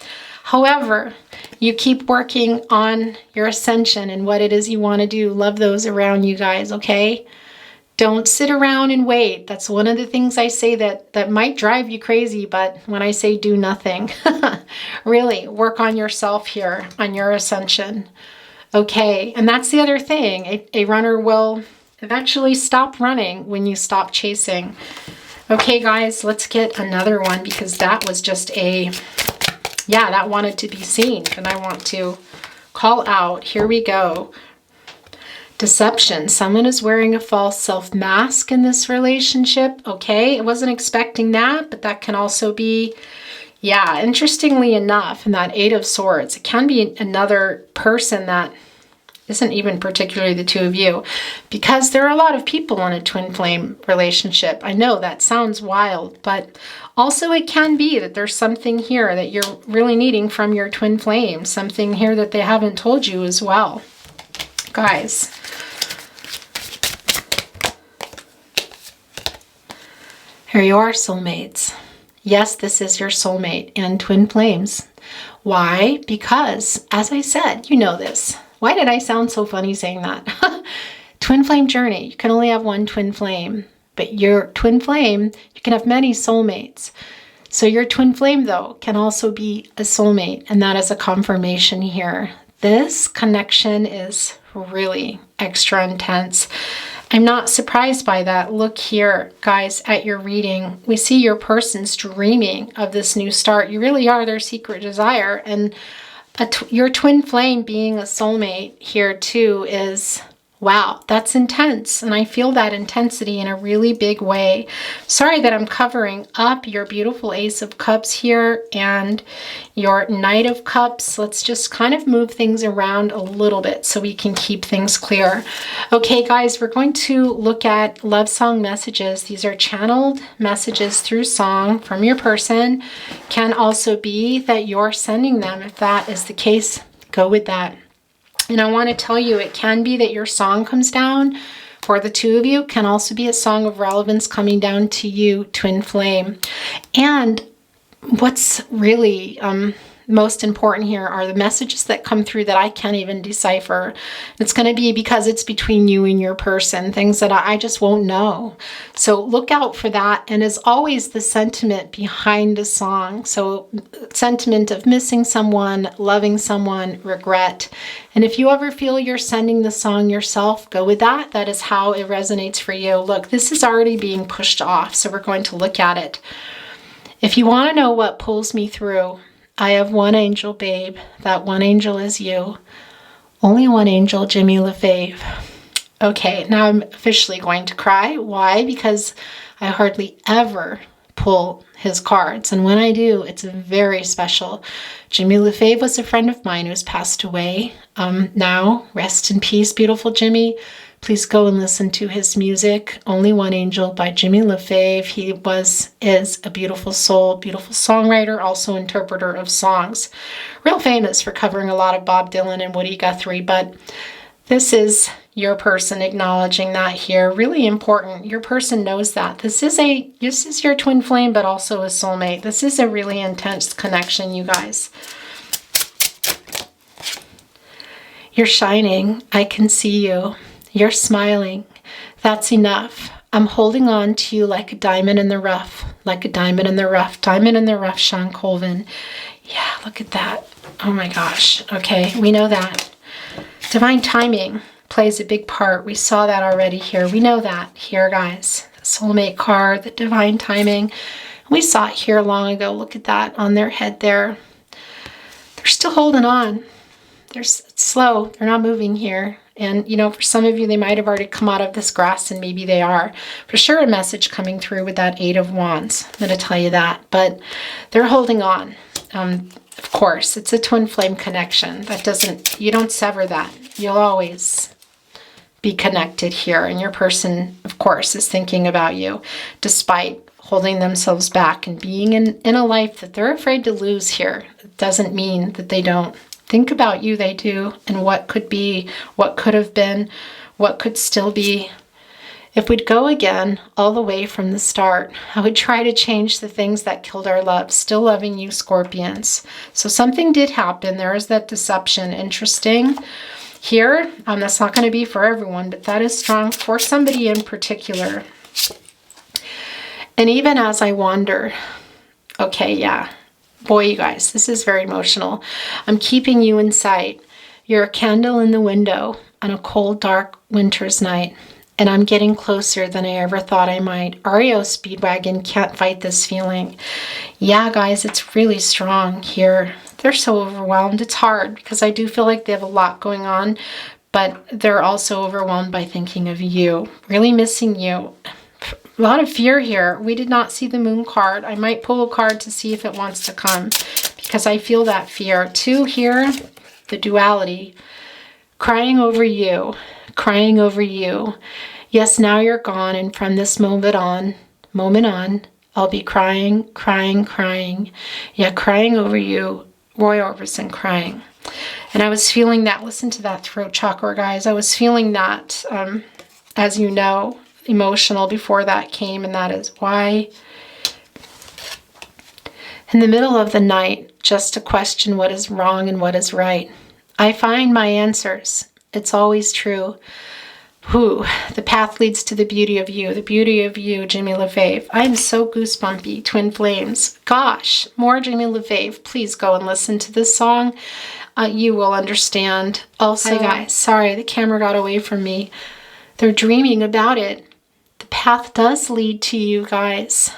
However, you keep working on your ascension and what it is you want to do. Love those around you guys, okay? Don't sit around and wait. That's one of the things I say that might drive you crazy, but when I say do nothing, really work on yourself here, on your ascension. Okay, and that's the other thing. A runner will eventually stop running when you stop chasing. Okay, guys, let's get another one because that was just that wanted to be seen, and I want to call out. Here we go. Deception. Someone is wearing a false self mask in this relationship. Okay, I wasn't expecting that, but that can also be, interestingly enough, in that Eight of Swords, it can be another person that isn't even particularly the two of you, because there are a lot of people in a twin flame relationship. I know that sounds wild, but also it can be that there's something here that you're really needing from your twin flame, something here that they haven't told you as well. Guys, here you are, soulmates. Yes, this is your soulmate and twin flames. Why? Because, as I said, you know this. Why did I sound so funny saying that? Twin flame journey. You can only have one twin flame, but your twin flame, you can have many soulmates. So your twin flame, though, can also be a soulmate, and that is a confirmation here. This connection is really extra intense. I'm not surprised by that. Look here, guys, at your reading. We see your person's dreaming of this new start. You really are their secret desire. And your twin flame being a soulmate here too is, wow, that's intense. And I feel that intensity in a really big way. Sorry that I'm covering up your beautiful Ace of Cups here and your Knight of Cups. Let's just kind of move things around a little bit so we can keep things clear. Okay, guys, we're going to look at love song messages. These are channeled messages through song from your person. Can also be that you're sending them. If that is the case, go with that. And I want to tell you, it can be that your song comes down for the two of you. Can also be a song of relevance coming down to you, twin flame. And what's really most important here are the messages that come through that I can't even decipher. It's going to be because it's between you and your person, things that I just won't know. So look out for that. And as always, the sentiment behind the song. So sentiment of missing someone, loving someone, regret. And if you ever feel you're sending the song yourself, go with that. That is how it resonates for you. Look, this is already being pushed off, so we're going to look at it. If you want to know what pulls me through, I have one angel, babe. That one angel is you. Only one angel, Jimmy LaFave. Okay, now I'm officially going to cry. Why? Because I hardly ever pull his cards. And when I do, it's very special. Jimmy LaFave was a friend of mine who's passed away. Now, rest in peace, beautiful Jimmy. Please go and listen to his music, Only One Angel by Jimmy LaFave. He is a beautiful soul, beautiful songwriter, also interpreter of songs. Real famous for covering a lot of Bob Dylan and Woody Guthrie, but this is your person acknowledging that here. Really important. Your person knows that. This is your twin flame, but also a soulmate. This is a really intense connection, you guys. You're shining. I can see you. You're smiling. That's enough. I'm holding on to you like a diamond in the rough, like a diamond in the rough. Diamond in the rough, Sean Colvin. Yeah, look at that. Oh my gosh. Okay, we know that. Divine timing plays a big part. We saw that already here. We know that here, guys. The soulmate card, the divine timing. We saw it here long ago. Look at that on their head there. they're still holding on. It's slow. They're not moving here. And, you know, for some of you, they might have already come out of this grass, and maybe they are. For sure, a message coming through with that Eight of Wands. I'm going to tell you that. But they're holding on. Of course, it's a twin flame connection. That doesn't, you don't sever that. You'll always be connected here. And your person, of course, is thinking about you, despite holding themselves back and being in a life that they're afraid to lose here. It doesn't mean that they don't think about you. They do, and what could be, what could have been, what could still be. If we'd go again all the way from the start, I would try to change the things that killed our love. Still loving you, Scorpions. So something did happen. There is that deception. Interesting. Here, that's not going to be for everyone, but that is strong for somebody in particular. And even as I wander, okay, yeah. Boy, you guys, this is very emotional. I'm keeping you in sight. You're a candle in the window on a cold, dark winter's night. And I'm getting closer than I ever thought I might. REO Speedwagon can't fight this feeling. Yeah, guys, it's really strong here. They're so overwhelmed. It's hard because I do feel like they have a lot going on. But they're also overwhelmed by thinking of you. Really missing you. A lot of fear here. We did not see the Moon card. I might pull a card to see if it wants to come, because I feel that fear. Two here, the duality. Crying over you. Crying over you. Yes, now you're gone, and from this moment on, I'll be crying, crying, crying. Yeah, crying over you. Roy Orbison crying. And I was feeling that. Listen to that throat chakra, guys. I was feeling that, as you know, emotional before that came, and that is why. In the middle of the night, just to question what is wrong and what is right, I find my answers. It's always true. Who? The path leads to the beauty of you. The beauty of you, Jimmy LaFave. I'm so goosebumpy. Twin Flames. Gosh, more Jimmy LaFave. Please go and listen to this song. You will understand. Also, guys, sorry, the camera got away from me. They're dreaming about it. The path does lead to you, guys.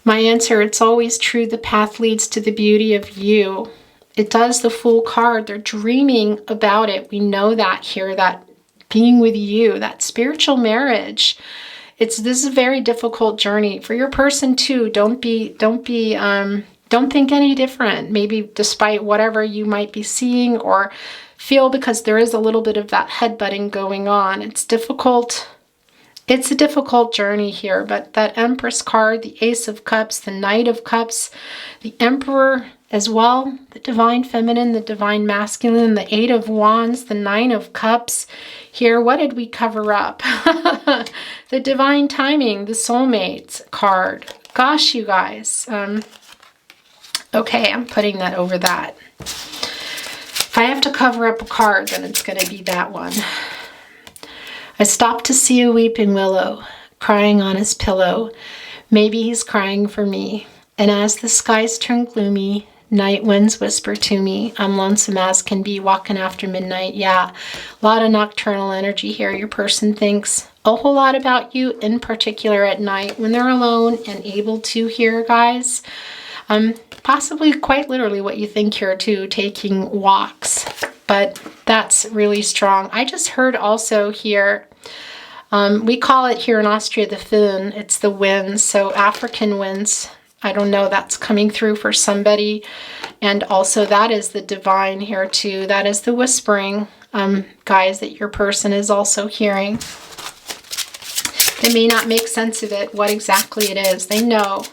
My answer, it's always true. The path leads to the beauty of you. It does, the Fool card. They're dreaming about it. We know that here, that being with you, that spiritual marriage. This is a very difficult journey for your person too. Don't think any different. Maybe despite whatever you might be seeing or feel, because there is a little bit of that headbutting going on. It's difficult. It's a difficult journey here, but that Empress card, the Ace of Cups, the Knight of Cups, the Emperor as well, the Divine Feminine, the Divine Masculine, the Eight of Wands, the Nine of Cups. Here, what did we cover up? The Divine Timing, the Soulmates card. Gosh, you guys. Okay, I'm putting that over that. If I have to cover up a card, then it's going to be that one. I stopped to see a weeping willow, crying on his pillow. Maybe he's crying for me. And as the skies turn gloomy, night winds whisper to me, I'm lonesome as can be, walking after midnight. Yeah, a lot of nocturnal energy here. Your person thinks a whole lot about you, in particular at night when they're alone and able to hear, guys. Possibly quite literally what you think here too, taking walks. But that's really strong. I just heard also here, we call it here in Austria the Föhn. It's the winds, so African winds. I don't know, that's coming through for somebody. And also that is the divine here too. That is the whispering, guys, that your person is also hearing. They may not make sense of it, what exactly it is. They know.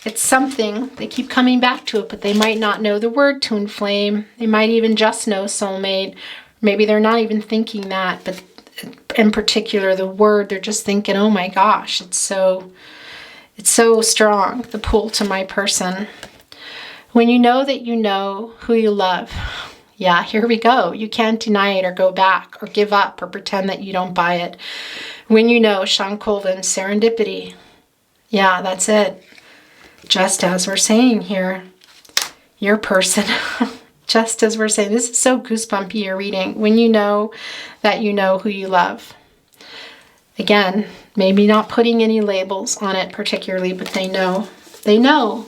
It's something. They keep coming back to it, but they might not know the word twin flame. They might even just know soulmate. Maybe they're not even thinking that, but in particular the word, they're just thinking, oh my gosh, it's so strong, the pull to my person. When you know that you know who you love. Yeah, here we go. You can't deny it or go back or give up or pretend that you don't buy it. When you know, Sean Colvin, serendipity. Yeah, that's it. Just as we're saying here, your person, just as we're saying, this is so goosebumpy, your reading. When you know that you know who you love. Again, maybe not putting any labels on it particularly, but they know. They know.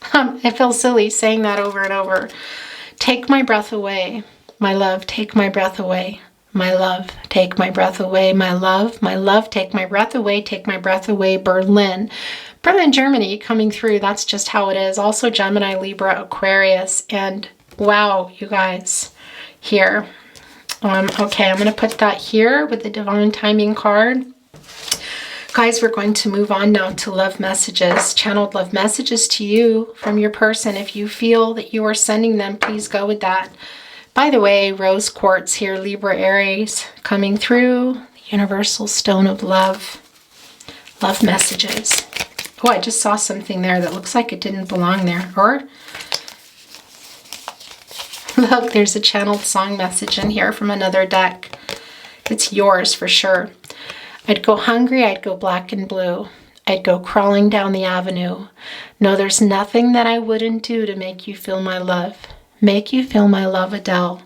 I feel silly saying that over and over. Take my breath away, my love, take my breath away. My love, take my breath away. My love, take my breath away. Berlin. Berlin, Germany, coming through. That's just how it is. Also Gemini, Libra, Aquarius. And wow, you guys, here. Okay, I'm going to put that here with the Divine Timing card. Guys, we're going to move on now to love messages, channeled love messages to you from your person. If you feel that you are sending them, please go with that. By the way, rose quartz here, Libra, Aries, coming through, the universal stone of love, love messages. Oh, I just saw something there that looks like it didn't belong there. Or, look, there's a channeled song message in here from another deck. It's yours for sure. I'd go hungry, I'd go black and blue. I'd go crawling down the avenue. No, there's nothing that I wouldn't do to make you feel my love. Make you feel my love, Adele.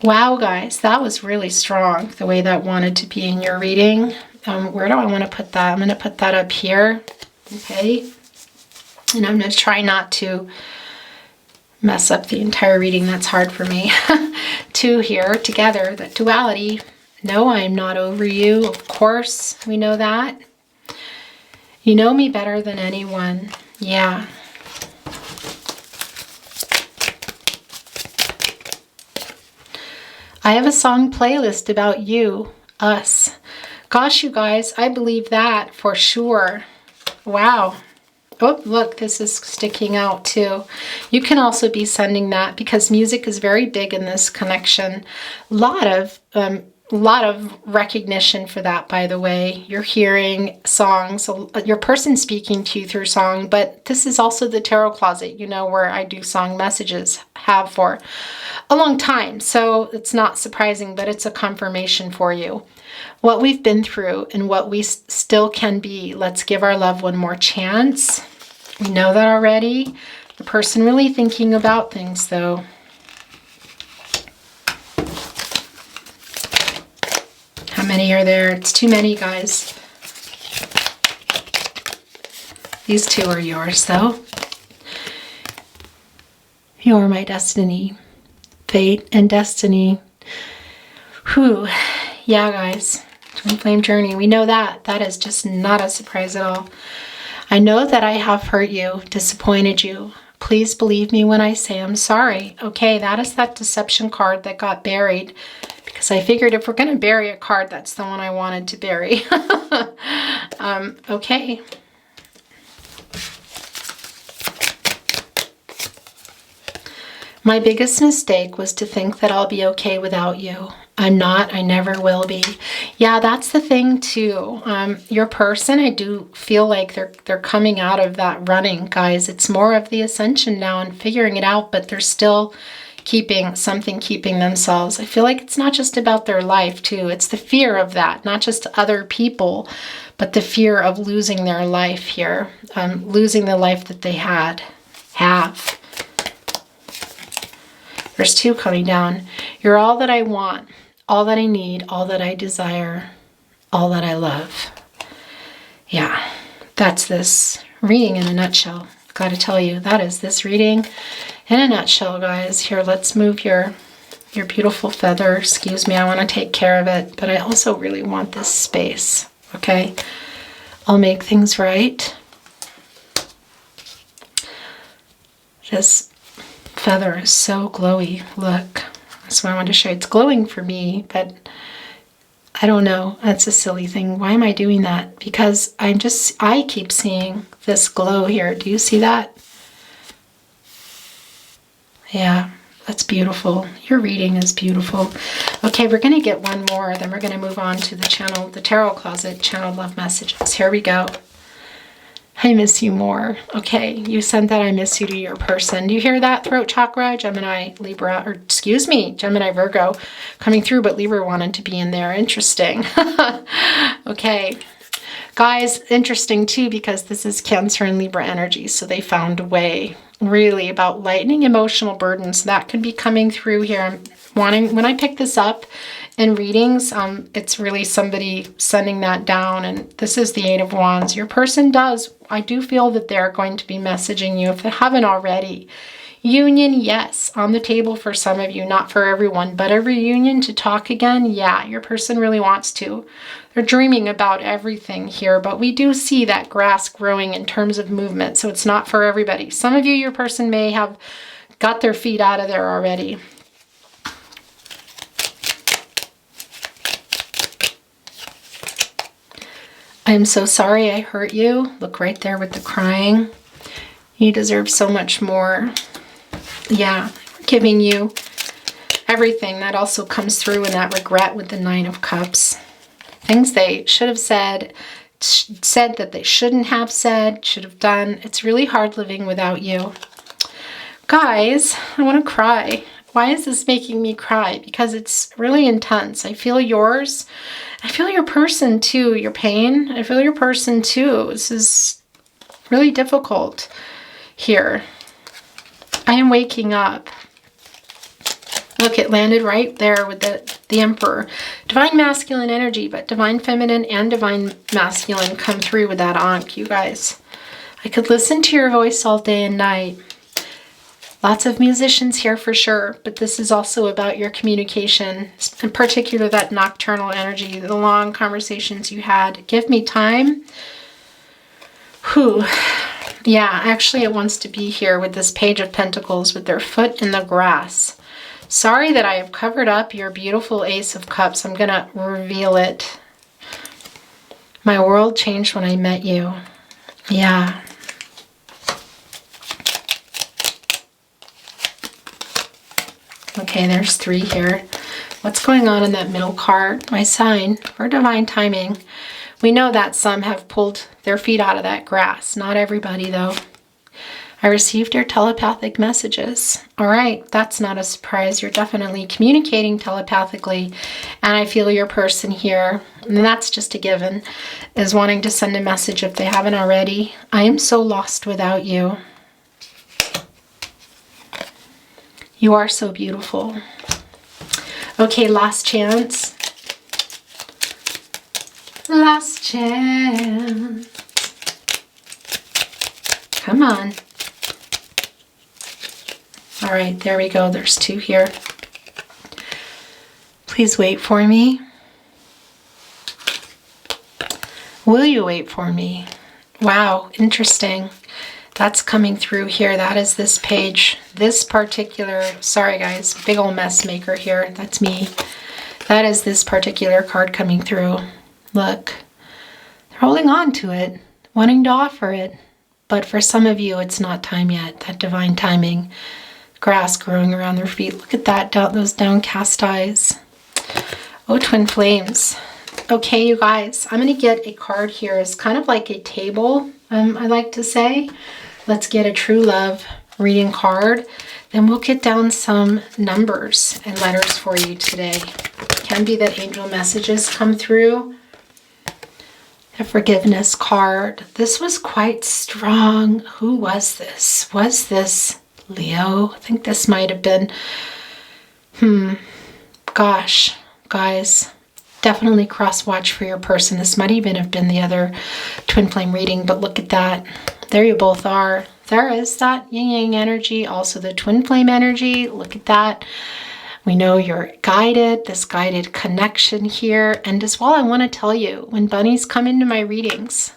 Wow, guys, that was really strong, the way that wanted to be in your reading. Where do I want to put that? I'm going to put that up here, okay? And I'm going to try not to mess up the entire reading. That's hard for me. Two here together, that duality. No, I'm not over you. Of course, we know that. You know me better than anyone. Yeah. I have a song playlist about you, us. Gosh, you guys, I believe that for sure. Wow. Oh, look, this is sticking out too. You can also be sending that because music is very big in this connection. Lot of recognition for that, by the way. You're hearing songs, your person speaking to you through song, but this is also the tarot closet, you know, where I do song messages, have for a long time. So it's not surprising, but it's a confirmation for you. What we've been through and what we still can be. Let's give our love one more chance. We know that already. The person really thinking about things, though. How many are there? It's too many, guys. These two are yours, though. You're my destiny. Fate and destiny. Whew. Yeah, guys. Twin flame journey. We know that. That is just not a surprise at all. I know that I have hurt you, disappointed you. Please believe me when I say I'm sorry. Okay, that is that deception card that got buried. Because I figured if we're going to bury a card, that's the one I wanted to bury. Okay. My biggest mistake was to think that I'll be okay without you. I'm not. I never will be. Yeah, that's the thing too. Your person, I do feel like they're coming out of that running, guys. It's more of the ascension now and figuring it out, but they're still keeping themselves. I feel like it's not just about their life too. It's the fear of that, not just other people, but the fear of losing their life here, losing the life that they have. There's two coming down. You're all that I want, all that I need, all that I desire, all that I love. Yeah, that's this reading in a nutshell. Got to tell you, that is this reading in a nutshell, guys. Here, let's move your beautiful feather. Excuse me, I want to take care of it, but I also really want this space, okay? I'll make things right. This feather is so glowy. Look, that's what I want to show you. It's glowing for me, but I don't know. That's a silly thing. Why am I doing that? Because I keep seeing this glow here. Do you see that? Yeah, that's beautiful. Your reading is beautiful. Okay, we're going to get one more, then we're going to move on to the tarot closet, channeled love messages. Here we go. I miss you more. Okay, you sent that I miss you to your person. Do you hear that, throat chakra? Gemini, Libra, or excuse me, Gemini, Virgo coming through, but Libra wanted to be in there. Interesting. Okay. Guys, interesting too, because this is Cancer and Libra energy, so they found a way. really about lightening emotional burdens. That could be coming through here. I'm wanting, when I pick this up in readings, it's really somebody sending that down, and this is the Eight of Wands. Your person does, I do feel that they're going to be messaging you if they haven't already. Union, yes, on the table for some of you, not for everyone, but a reunion to talk again, yeah, your person really wants to. They're dreaming about everything here, but we do see that grass growing in terms of movement, so it's not for everybody. Some of you, your person may have got their feet out of there already. I'm so sorry I hurt you. Look right there with the crying. You deserve so much more. Yeah, giving you everything. That also comes through in that regret with the Nine of Cups. Things they should have said that they shouldn't have said, should have done. It's really hard living without you. Guys, I want to cry. Why is this making me cry? Because it's really intense. I feel yours. I feel your person too, your pain. I feel your person too. This is really difficult here. I am waking up. Look, it landed right there with the Emperor. Divine masculine energy, but divine feminine and divine masculine come through with that Ankh, you guys. I could listen to your voice all day and night. Lots of musicians here for sure, but this is also about your communication, in particular that nocturnal energy, the long conversations you had. Give me time. Whew. Yeah, actually it wants to be here with this Page of Pentacles with their foot in the grass. Sorry that I have covered up your beautiful Ace of Cups. I'm going to reveal it. My world changed when I met you. Yeah. Okay, there's 3 here. What's going on in that middle card? My sign for divine timing. We know that some have pulled their feet out of that grass. Not everybody, though. I received your telepathic messages. All right, that's not a surprise. You're definitely communicating telepathically. And I feel your person here, and that's just a given, is wanting to send a message if they haven't already. I am so lost without you. You are so beautiful. Okay, last chance. Last chance. Come on. All right, there we go. There's 2 here. Please wait for me. Will you wait for me? Wow, interesting. That's coming through here. That is this page. This particular, sorry guys, big old mess maker here. That's me. That is this particular card coming through. Look, they're holding on to it, wanting to offer it. But for some of you, it's not time yet. That divine timing. Grass growing around their feet. Look at that, those downcast eyes. Oh, twin flames. Okay, you guys, I'm going to get a card here. It's kind of like a table, I like to say. Let's get a true love reading card. Then we'll get down some numbers and letters for you today. It can be that angel messages come through. A forgiveness card. This was quite strong. Who was this? Was this Leo? I think this might have been, gosh, guys, definitely cross watch for your person. This might even have been the other twin flame reading, but look at that. There you both are. There is that yin yang energy, also the twin flame energy. Look at that. We know you're guided, this guided connection here. And as well, I want to tell you, when bunnies come into my readings,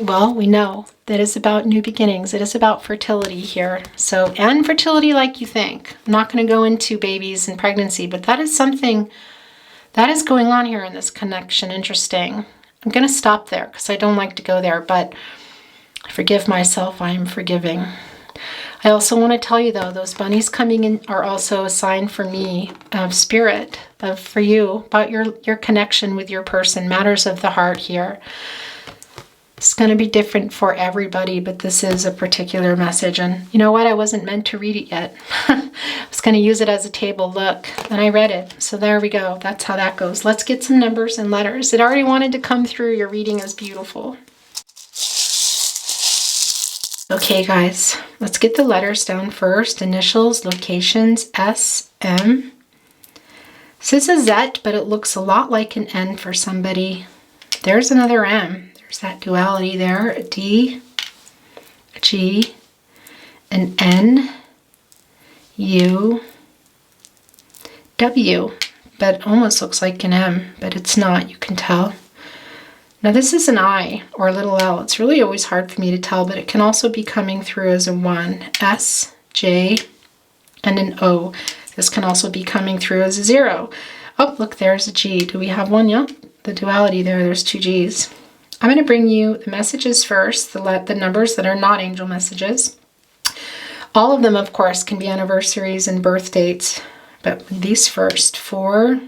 well, we know that it's about new beginnings. It is about fertility here. So, and fertility like you think. I'm not going to go into babies and pregnancy, but that is something that is going on here in this connection. Interesting. I'm going to stop there because I don't like to go there, but I forgive myself. I am forgiving. I also want to tell you, though, those bunnies coming in are also a sign for me of spirit, for you, about your connection with your person, matters of the heart here. It's going to be different for everybody, but this is a particular message. And you know what? I wasn't meant to read it yet. I was going to use it as a table look, and I read it. So there we go. That's how that goes. Let's get some numbers and letters. It already wanted to come through. Your reading is beautiful. Okay, guys, let's get the letters down first. Initials, locations, S, M. This is a Z, but it looks a lot like an N for somebody. There's another M. There's that duality there. A D, a G, an N, U, W. But it almost looks like an M, but it's not, you can tell. Now this is an I or a little L. It's really always hard for me to tell, but it can also be coming through as a 1. S, J, and an O. This can also be coming through as a 0. Oh, look, there's a G. Do we have one? Yep, the duality there, there's 2 Gs. I'm going to bring you the messages first, the numbers that are not angel messages. All of them, of course, can be anniversaries and birth dates, but these first 4.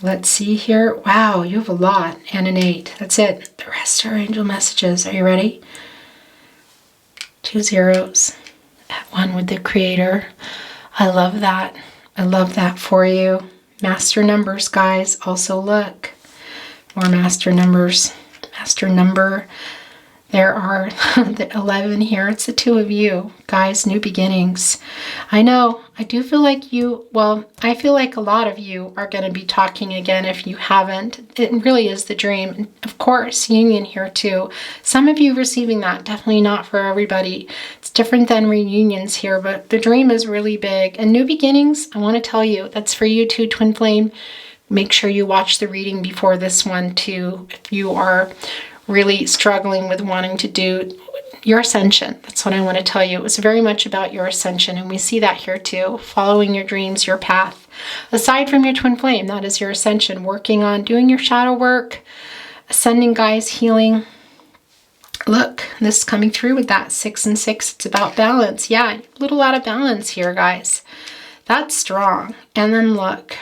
Let's see here. Wow, you have a lot. And an 8. That's it. The rest are angel messages. Are you ready? 2 zeros. At one with the Creator. I love that. I love that for you. Master numbers, guys. Also look. More master numbers. Master number. There are the 11 here. It's the 2 of you. Guys, new beginnings. I know. I do feel like you, well, I feel like a lot of you are going to be talking again if you haven't. It really is the dream. And of course, union here too. Some of you receiving that, definitely not for everybody. It's different than reunions here, but the dream is really big. And new beginnings, I want to tell you, that's for you too, Twin Flame. Make sure you watch the reading before this one too, if you are really struggling with wanting to do your ascension. That's what I want to tell you. It was very much about your ascension, and we see that here too. Following your dreams, your path. Aside from your twin flame, that is your ascension. Working on doing your shadow work, ascending, guys, healing. Look, this is coming through with that 6 and 6. It's about balance. Yeah, a little out of balance here, guys. That's strong. And then look,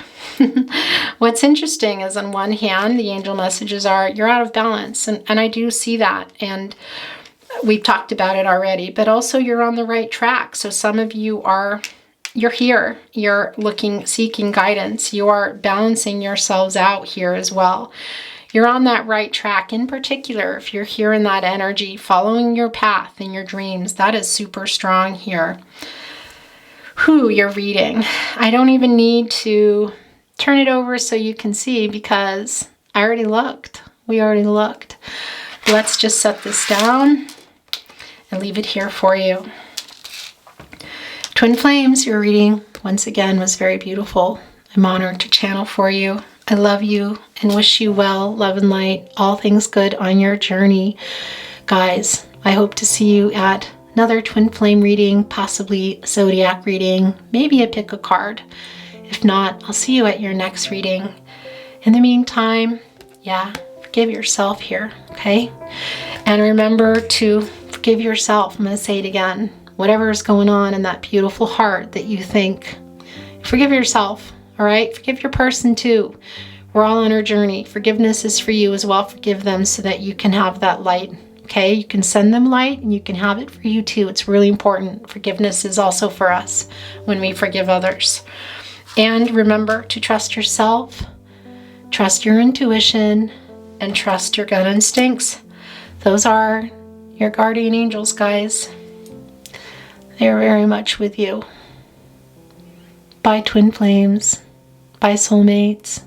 what's interesting is on one hand, the angel messages are, you're out of balance. And I do see that. And we've talked about it already, but also you're on the right track. So some of you are, you're here, you're looking, seeking guidance. You are balancing yourselves out here as well. You're on that right track. In particular, if you're here in that energy, following your path and your dreams, that is super strong here. Who you're reading. I don't even need to turn it over so you can see because I already looked. We already looked. Let's just set this down and leave it here for you. Twin Flames, your reading once again was very beautiful. I'm honored to channel for you. I love you and wish you well, love and light, all things good on your journey. Guys, I hope to see you at another twin flame reading, possibly a zodiac reading, maybe a pick a card. If not, I'll see you at your next reading. In the meantime, yeah, forgive yourself here, okay? And remember to forgive yourself. I'm going to say it again. Whatever is going on in that beautiful heart that you think, forgive yourself, all right? Forgive your person too. We're all on our journey. Forgiveness is for you as well. Forgive them so that you can have that light. Okay, you can send them light and you can have it for you too. It's really important. Forgiveness is also for us when we forgive others. And remember to trust yourself, trust your intuition, and trust your gut instincts. Those are your guardian angels, guys. They're very much with you. Bye, Twin Flames. Bye, Soulmates.